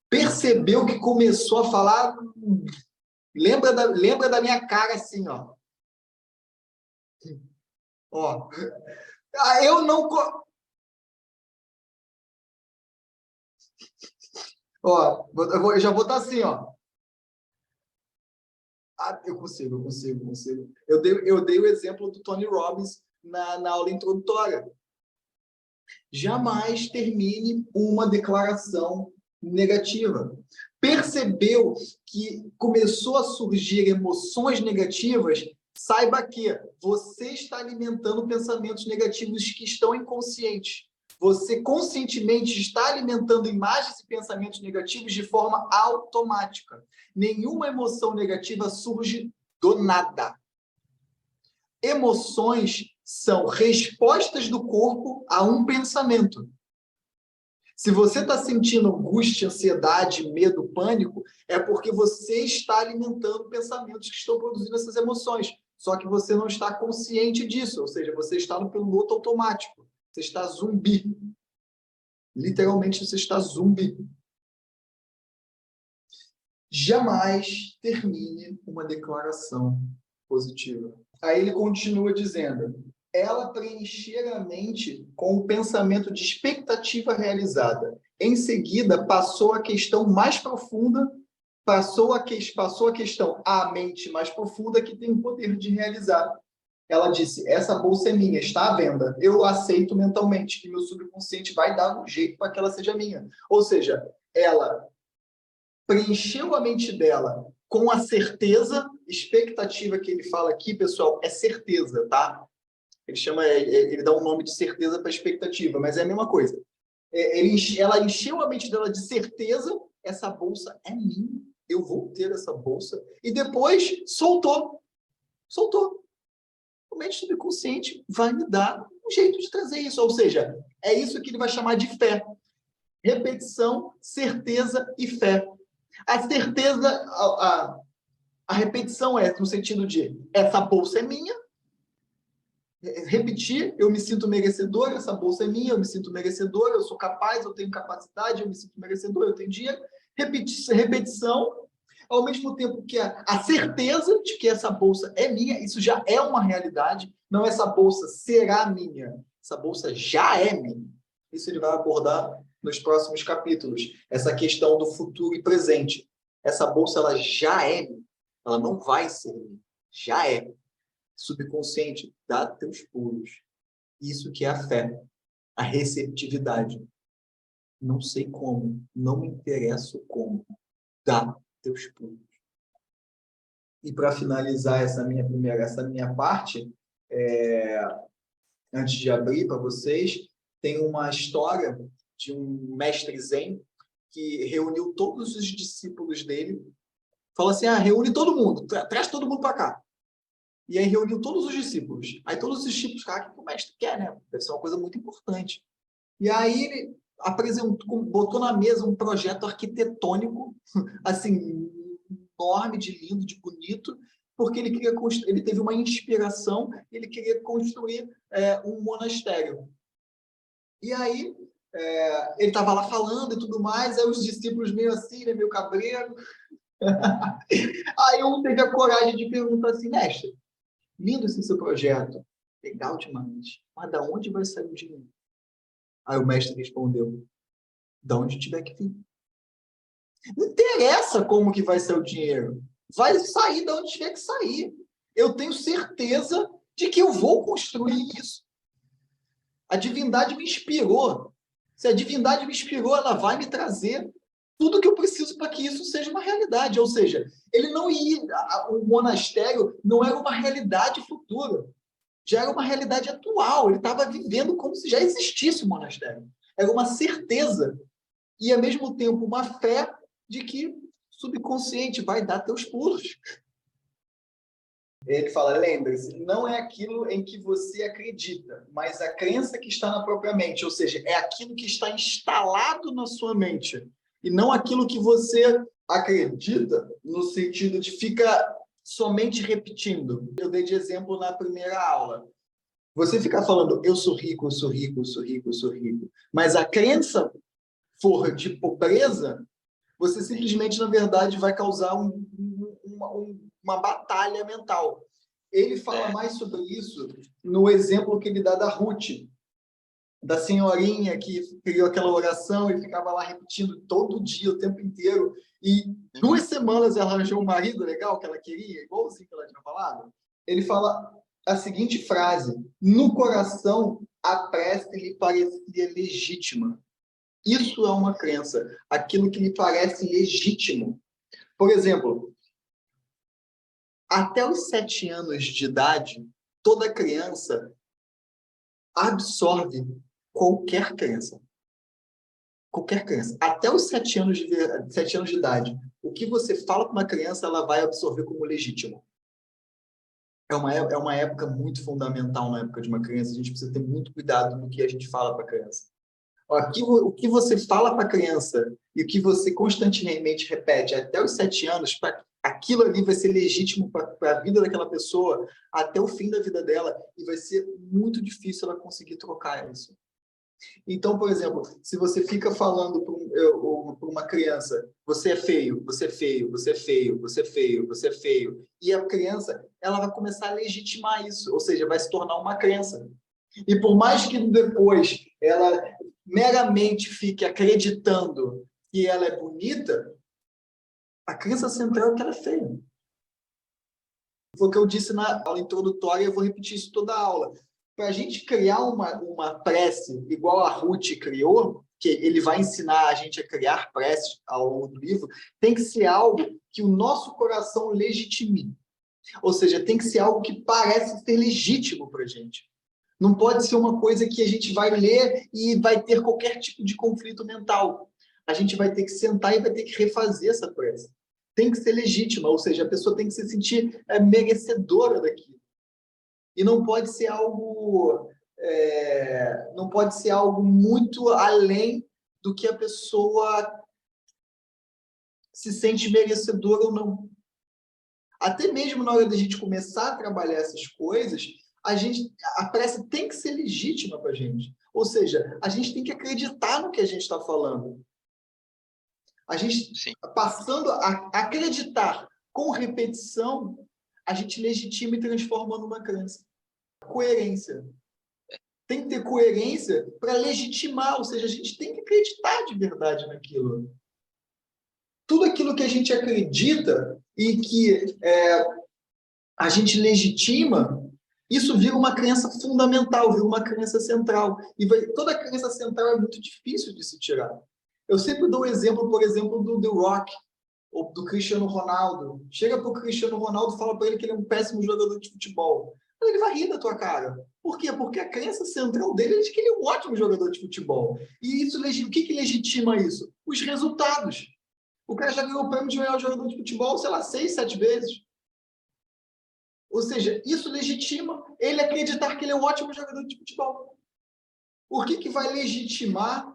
Percebeu que começou a falar? Lembra da minha cara assim, ó. Ó. Eu não... Ó, eu já vou estar assim, ó. Eu consigo. Eu dei o exemplo do Tony Robbins na aula introdutória. Jamais termine uma declaração negativa. Percebeu que começou a surgir emoções negativas? Saiba que você está alimentando pensamentos negativos que estão inconscientes. Você conscientemente está alimentando imagens e pensamentos negativos de forma automática. Nenhuma emoção negativa surge do nada. Emoções são respostas do corpo a um pensamento. Se você está sentindo angústia, ansiedade, medo, pânico, é porque você está alimentando pensamentos que estão produzindo essas emoções. Só que você não está consciente disso, ou seja, você está no piloto automático. Você está zumbi. Literalmente, você está zumbi. Jamais termine uma declaração positiva. Aí ele continua dizendo, ela preencher a mente com o pensamento de expectativa realizada. Em seguida, passou a questão mais profunda, passou a questão à mente mais profunda que tem o poder de realizar. Ela disse, essa bolsa é minha, está à venda. Eu aceito mentalmente que meu subconsciente vai dar um jeito para que ela seja minha. Ou seja, ela preencheu a mente dela com a certeza, expectativa que ele fala aqui, pessoal, é certeza, tá? Ele dá um nome de certeza para expectativa, mas é a mesma coisa. Ela encheu a mente dela de certeza, essa bolsa é minha, eu vou ter essa bolsa, e depois soltou. O mente subconsciente vai me dar um jeito de trazer isso, ou seja, é isso que ele vai chamar de fé. Repetição, certeza e fé. A certeza, a repetição é no sentido de essa bolsa é minha, repetir, eu me sinto merecedor, essa bolsa é minha, eu me sinto merecedor, eu sou capaz, eu tenho capacidade, eu me sinto merecedor, eu tenho dinheiro. Repetição, ao mesmo tempo que a certeza de que essa bolsa é minha, isso já é uma realidade, não essa bolsa será minha, essa bolsa já é minha. Isso ele vai abordar nos próximos capítulos, essa questão do futuro e presente. Essa bolsa, ela já é minha, ela não vai ser minha, já é. Subconsciente, dá teus pulos. Isso que é a fé, a receptividade. Não sei como, não me interessa o como, dá teus pulos. E para finalizar essa minha parte, antes de abrir para vocês, tem uma história de um mestre zen que reuniu todos os discípulos dele, falou assim, reúne todo mundo, traz todo mundo para cá. E aí reuniu todos os discípulos. Aí todos os discípulos, cara, o que o mestre quer, né? Deve ser uma coisa muito importante. E aí botou na mesa um projeto arquitetônico, assim, enorme, de lindo, de bonito, porque ele teve uma inspiração, ele queria construir um monastério. E aí, ele estava lá falando e tudo mais, aí os discípulos meio assim, né, meio cabreiro. Aí um teve a coragem de perguntar assim, mestre, lindo esse seu projeto, legal demais, mas da onde vai sair o dinheiro? Aí o mestre respondeu, da onde tiver que vir. Não interessa como que vai ser o dinheiro, vai sair da onde tiver que sair. Eu tenho certeza de que eu vou construir isso. A divindade me inspirou. Se a divindade me inspirou, ela vai me trazer tudo que eu preciso para que isso seja uma realidade. Ou seja, ele não ia, o monastério não era uma realidade futura, já era uma realidade atual. Ele estava vivendo como se já existisse o monastério. Era uma certeza e, ao mesmo tempo, uma fé de que subconsciente vai dar teus pulos. Ele fala, lembre-se, não é aquilo em que você acredita, mas a crença que está na própria mente, ou seja, é aquilo que está instalado na sua mente, e não aquilo que você acredita, no sentido de ficar somente repetindo. Eu dei de exemplo na primeira aula. Você ficar falando, eu sou rico, eu sou rico, eu sou rico, eu sou rico, mas a crença for de pobreza, você simplesmente, na verdade, vai causar uma batalha mental. Ele fala mais sobre isso no exemplo que ele dá da Ruth, da senhorinha que criou aquela oração e ficava lá repetindo todo dia, o tempo inteiro, e 2 semanas ela arranjou um marido legal que ela queria, igualzinho que ela tinha falado. Ele fala a seguinte frase, no coração a prece lhe parecia legítima. Isso é uma crença, aquilo que lhe parece legítimo. Por exemplo, até os 7 anos de idade, toda criança absorve qualquer crença. Qualquer crença. Até os 7 anos de idade, o que você fala para uma criança, ela vai absorver como legítimo. É uma época muito fundamental na época de uma criança. A gente precisa ter muito cuidado no que a gente fala para a criança. O que você fala para a criança e o que você constantemente repete até os 7 anos, aquilo ali vai ser legítimo para a vida daquela pessoa até o fim da vida dela e vai ser muito difícil ela conseguir trocar isso. Então, por exemplo, se você fica falando para uma criança, você é feio, você é feio, você é feio, você é feio, você é feio, e a criança ela vai começar a legitimar isso, ou seja, vai se tornar uma crença. E por mais que depois ela meramente fique acreditando que ela é bonita, a crença central é que ela é feia. Foi o que eu disse na aula introdutória e eu vou repetir isso toda a aula. Para a gente criar uma prece igual a Ruth criou, que ele vai ensinar a gente a criar preces ao longo do livro, tem que ser algo que o nosso coração legitime. Ou seja, tem que ser algo que parece ser legítimo para a gente. Não pode ser uma coisa que a gente vai ler e vai ter qualquer tipo de conflito mental. A gente vai ter que sentar e vai ter que refazer essa prece. Tem que ser legítima, ou seja, a pessoa tem que se sentir merecedora daquilo. E não pode ser algo, não pode ser algo muito além do que a pessoa se sente merecedora ou não. Até mesmo na hora da gente começar a trabalhar essas coisas, a prece tem que ser legítima para a gente. Ou seja, a gente tem que acreditar no que a gente está falando. A gente, Sim. Passando a acreditar com repetição, a gente legitima e transforma numa crença. Coerência. Tem que ter coerência para legitimar, ou seja, a gente tem que acreditar de verdade naquilo. Tudo aquilo que a gente acredita e que a gente legitima, isso vira uma crença fundamental, vira uma crença central. E toda crença central é muito difícil de se tirar. Eu sempre dou o exemplo, por exemplo, do The Rock, ou do Cristiano Ronaldo. Chega para o Cristiano Ronaldo e fala para ele que ele é um péssimo jogador de futebol. Ele vai rir da tua cara. Por quê? Porque a crença central dele é de que ele é um ótimo jogador de futebol. E isso, o que legitima isso? Os resultados. O cara já ganhou o prêmio de melhor jogador de futebol, sei lá, 6, 7 vezes. Ou seja, isso legitima ele acreditar que ele é um ótimo jogador de futebol. Por que vai legitimar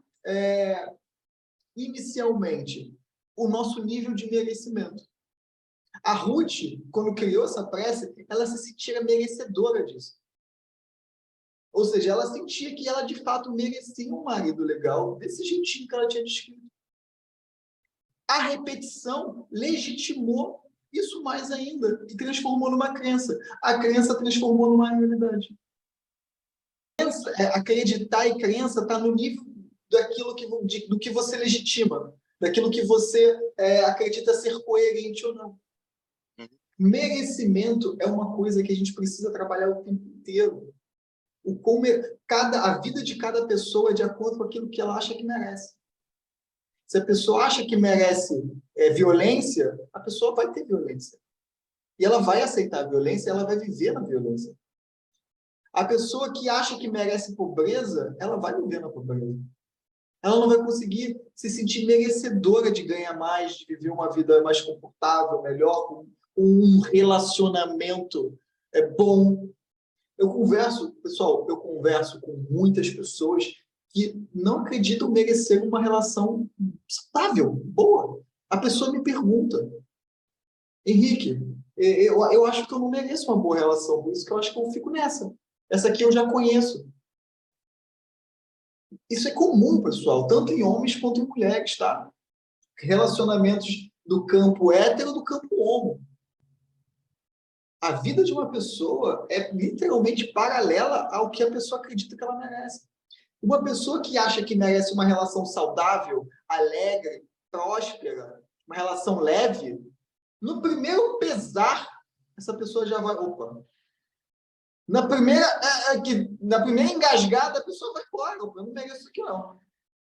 inicialmente, o nosso nível de merecimento. A Ruth, quando criou essa prece, ela se sentia merecedora disso. Ou seja, ela sentia que ela, de fato, merecia um marido legal, desse jeitinho que ela tinha descrito. A repetição legitimou isso mais ainda e transformou numa crença. A crença transformou numa realidade. Acreditar e crença está no nível do que você legitima, daquilo que você acredita ser coerente ou não. Merecimento é uma coisa que a gente precisa trabalhar o tempo inteiro. A vida de cada pessoa é de acordo com aquilo que ela acha que merece. Se a pessoa acha que merece violência, a pessoa vai ter violência. E ela vai aceitar a violência, ela vai viver na violência. A pessoa que acha que merece pobreza, ela vai viver na pobreza. Ela não vai conseguir se sentir merecedora de ganhar mais, de viver uma vida mais confortável, melhor, com um relacionamento bom. Pessoal, eu converso com muitas pessoas que não acreditam merecer uma relação estável, boa. A pessoa me pergunta, Henrique, eu acho que eu não mereço uma boa relação, por isso que eu acho que eu fico nessa. Essa aqui eu já conheço. Isso é comum, pessoal, tanto em homens quanto em mulheres, tá? Relacionamentos do campo hétero, do campo homo. A vida de uma pessoa é literalmente paralela ao que a pessoa acredita que ela merece. Uma pessoa que acha que merece uma relação saudável, alegre, próspera, uma relação leve, no primeiro pesar, essa pessoa já vai... Opa! Na primeira engasgada, a pessoa vai embora. Eu não mereço isso aqui, não.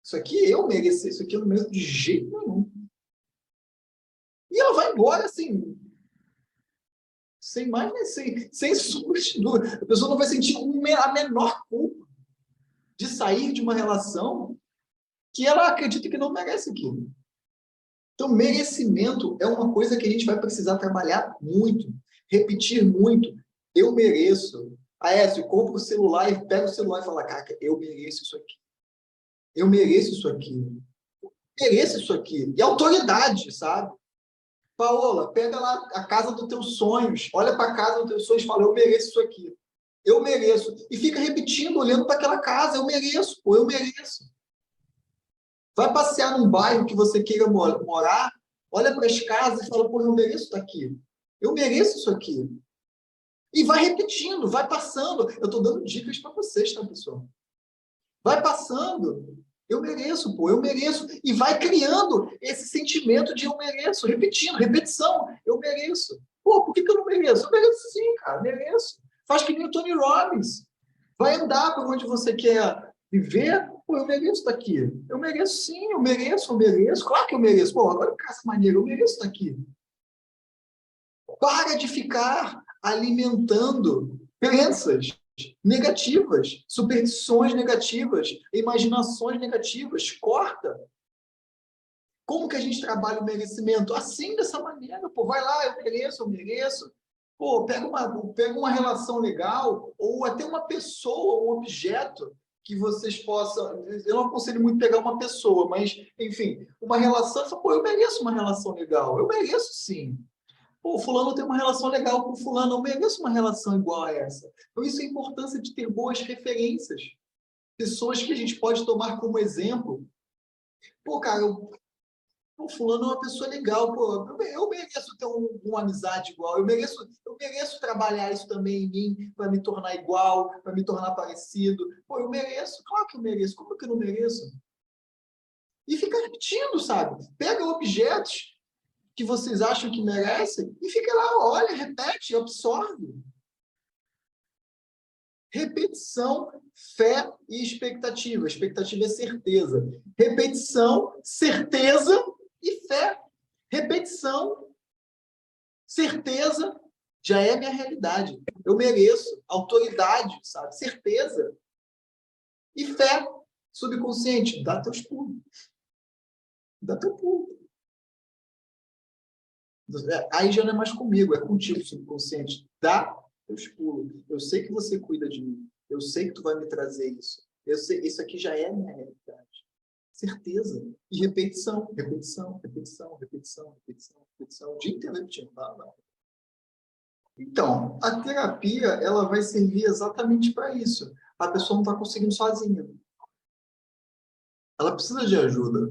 Isso aqui eu mereço, isso aqui eu não mereço de jeito nenhum. E ela vai embora, assim, sem mais, né? sem substituir. A pessoa não vai sentir a menor culpa de sair de uma relação que ela acredita que não merece aquilo. Então, merecimento é uma coisa que a gente vai precisar trabalhar muito, repetir muito. Eu mereço. Aécio, compra o celular e pega o celular e fala, cara, eu mereço isso aqui. Eu mereço isso aqui. Eu mereço isso aqui. E autoridade, sabe? Paola, pega lá a casa dos teus sonhos, olha para a casa dos teus sonhos e fala, eu mereço isso aqui. Eu mereço. E fica repetindo, olhando para aquela casa, eu mereço, pô, eu mereço. Vai passear num bairro que você queira morar, olha para as casas e fala, pô, eu mereço estar aqui. Eu mereço isso aqui. E vai repetindo, vai passando. Eu estou dando dicas para vocês, tá, pessoal? Vai passando. Eu mereço, pô, eu mereço. E vai criando esse sentimento de eu mereço, repetindo, repetição. Eu mereço. Pô, por que eu não mereço? Eu mereço sim, cara, mereço. Faz que nem o Tony Robbins. Vai andar por onde você quer viver. Pô, eu mereço estar aqui. Eu mereço sim, eu mereço, eu mereço. Claro que eu mereço. Pô, agora que essa maneira, eu mereço estar aqui. Para de ficar alimentando crenças negativas, superstições negativas, imaginações negativas. Corta. Como que a gente trabalha o merecimento? Assim, dessa maneira. Pô, vai lá, eu mereço, eu mereço. Pô, pega uma relação legal, ou até uma pessoa, um objeto que vocês possam... Eu não aconselho muito pegar uma pessoa, mas, enfim, uma relação... Pô, eu mereço uma relação legal. Eu mereço, sim. Pô, fulano tem uma relação legal com fulano, eu mereço uma relação igual a essa. Por isso a importância de ter boas referências. Pessoas que a gente pode tomar como exemplo. Pô, cara, o fulano é uma pessoa legal, pô, eu mereço ter uma amizade igual, eu mereço trabalhar isso também em mim, para me tornar igual, para me tornar parecido. Pô, eu mereço, claro que eu mereço, como que eu não mereço? E fica repetindo, sabe? Pega objetos que vocês acham que merecem e fica lá, olha, repete, absorve. Repetição, fé e expectativa. Expectativa é certeza. Repetição, certeza e fé. Repetição, certeza, já é minha realidade. Eu mereço. Autoridade, sabe? Certeza. E fé. Subconsciente, dá teus pulos. Dá teu pulo. Aí já não é mais comigo, é contigo, subconsciente. Dá teus pulos. Eu sei que você cuida de mim. Eu sei que tu vai me trazer isso. Eu sei, isso aqui já é minha realidade. Certeza. E repetição, repetição, repetição, repetição, repetição, repetição. O dia inteiro repetindo. Tá? Então, a terapia, ela vai servir exatamente para isso. A pessoa não está conseguindo sozinha. Ela precisa de ajuda.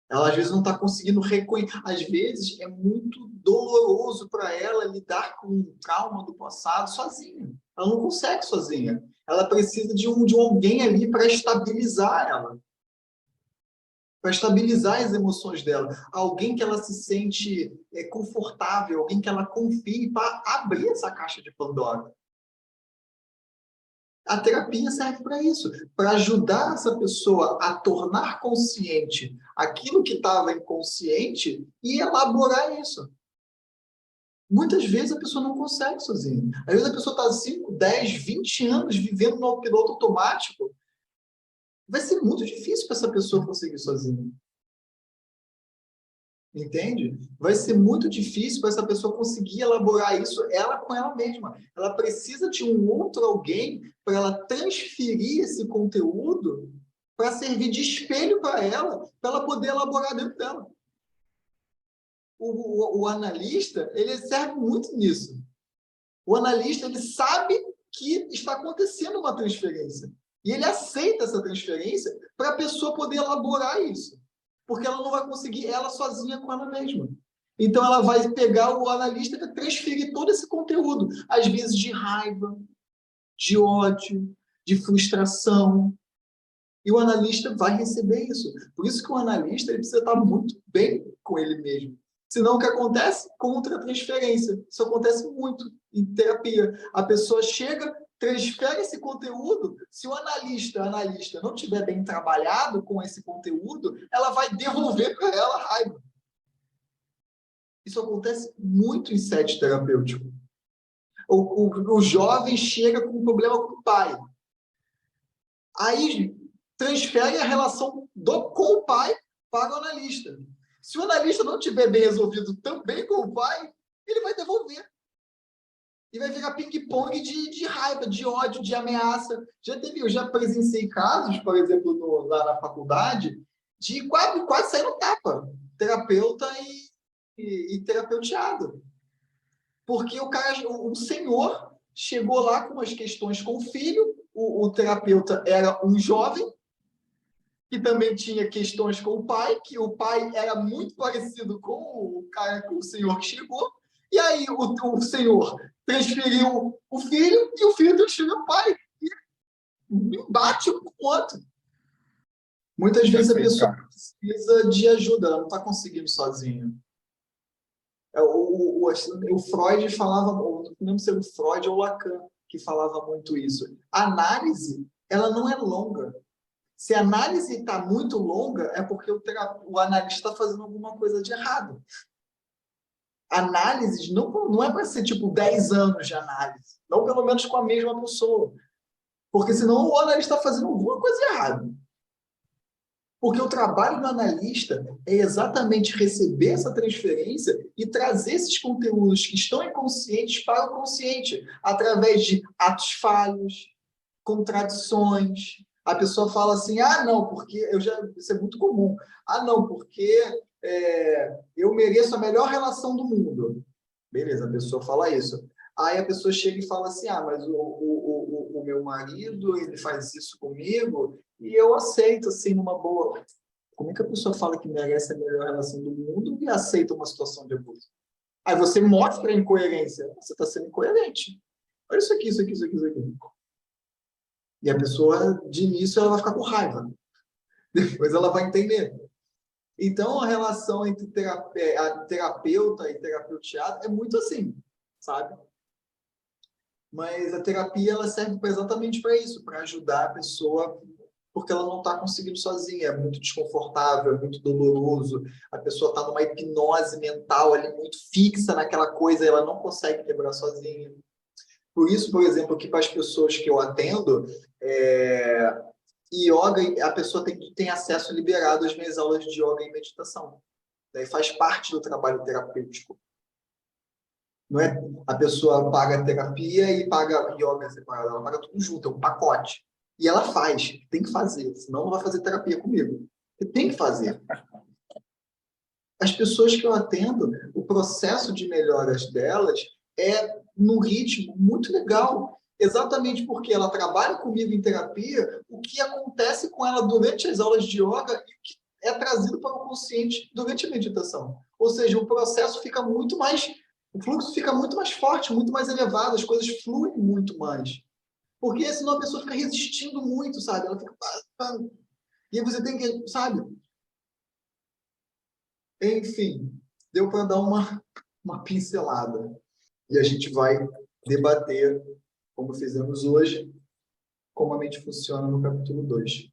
Ela, às vezes, não está conseguindo reconhecer. Às vezes, é muito doloroso para ela lidar com um trauma do passado sozinha. Ela não consegue sozinha. Ela precisa de alguém ali para estabilizar ela. Para estabilizar as emoções dela. Alguém que ela se sente confortável, alguém que ela confie para abrir essa caixa de Pandora. A terapia serve para isso, para ajudar essa pessoa a tornar consciente aquilo que estava inconsciente e elaborar isso. Muitas vezes a pessoa não consegue sozinha. Às vezes a pessoa está 5, 10, 20 anos vivendo no piloto automático. Vai ser muito difícil para essa pessoa conseguir sozinha. Entende? Vai ser muito difícil para essa pessoa conseguir elaborar isso ela com ela mesma. Ela precisa de um outro alguém para ela transferir esse conteúdo para servir de espelho para ela poder elaborar dentro dela. O analista, ele serve muito nisso. O analista, ele sabe que está acontecendo uma transferência. E ele aceita essa transferência para a pessoa poder elaborar isso. Porque ela não vai conseguir ela sozinha com ela mesma. Então, ela vai pegar o analista para transferir todo esse conteúdo, às vezes de raiva, de ódio, de frustração. E o analista vai receber isso. Por isso que o analista ele precisa estar muito bem com ele mesmo. Senão, o que acontece? Contra-transferência. Isso acontece muito em terapia. A pessoa chega, transfere esse conteúdo. Se o analista não tiver bem trabalhado com esse conteúdo, ela vai devolver para ela a raiva. Isso acontece muito em set terapêutico. O jovem chega com um problema com o pai. Aí transfere a relação com o pai para o analista. Se o analista não tiver bem resolvido também com o pai, ele vai devolver. E vai virar ping-pong de raiva, de ódio, de ameaça. Eu já presenciei casos, por exemplo, lá na faculdade, de quase sair no tapa. Terapeuta e terapeuteado. Porque o senhor chegou lá com umas questões com o filho, o terapeuta era um jovem, que também tinha questões com o pai, que o pai era muito parecido com o senhor que chegou, e aí o senhor transferiu o filho, e o filho transferiu o pai. E bate um com o outro. Muitas vezes a pessoa precisa de ajuda, ela não está conseguindo sozinha. O Freud falava, não lembro se era o Freud ou o Lacan que falava muito isso. A análise, ela não é longa. Se a análise está muito longa, é porque o analista está fazendo alguma coisa de errado. Análise não é para ser tipo 10 anos de análise, não pelo menos com a mesma pessoa. Porque senão o analista está fazendo alguma coisa errada. Porque o trabalho do analista é exatamente receber essa transferência e trazer esses conteúdos que estão inconscientes para o consciente, através de atos falhos, contradições. A pessoa fala assim, não, porque isso é muito comum. Não, porque eu mereço a melhor relação do mundo. Beleza, a pessoa fala isso. Aí a pessoa chega e fala assim, mas o meu marido, ele faz isso comigo e eu aceito, assim, numa boa. Como é que a pessoa fala que merece a melhor relação do mundo e aceita uma situação de abuso? Aí você mostra a incoerência. Você está sendo incoerente. Olha isso aqui, isso aqui, isso aqui, isso aqui. E a pessoa, de início, ela vai ficar com raiva. Depois ela vai entender. Então, a relação entre a terapeuta e terapeuteado é muito assim, sabe? Mas a terapia ela serve exatamente para isso, para ajudar a pessoa, porque ela não está conseguindo sozinha, é muito desconfortável, é muito doloroso, a pessoa está numa hipnose mental ali muito fixa naquela coisa, ela não consegue quebrar sozinha. Por isso, por exemplo, que para as pessoas que eu atendo, yoga, a pessoa tem acesso liberado às minhas aulas de yoga e meditação. Daí faz parte do trabalho terapêutico. Não é a pessoa paga terapia e paga yoga separado, ela paga tudo junto, é um pacote. E ela faz, tem que fazer, senão não vai fazer terapia comigo. Você tem que fazer. As pessoas que eu atendo, o processo de melhoras delas é num ritmo muito legal, exatamente porque ela trabalha comigo em terapia, o que acontece com ela durante as aulas de yoga e o que é trazido para o consciente durante a meditação. Ou seja, o processo fica muito mais, o fluxo fica muito mais forte, muito mais elevado, as coisas fluem muito mais. Porque senão a pessoa fica resistindo muito, sabe? Ela fica... E aí você tem que, sabe? Enfim, deu para dar uma pincelada. E a gente vai debater, como fizemos hoje, como a mente funciona no capítulo 2.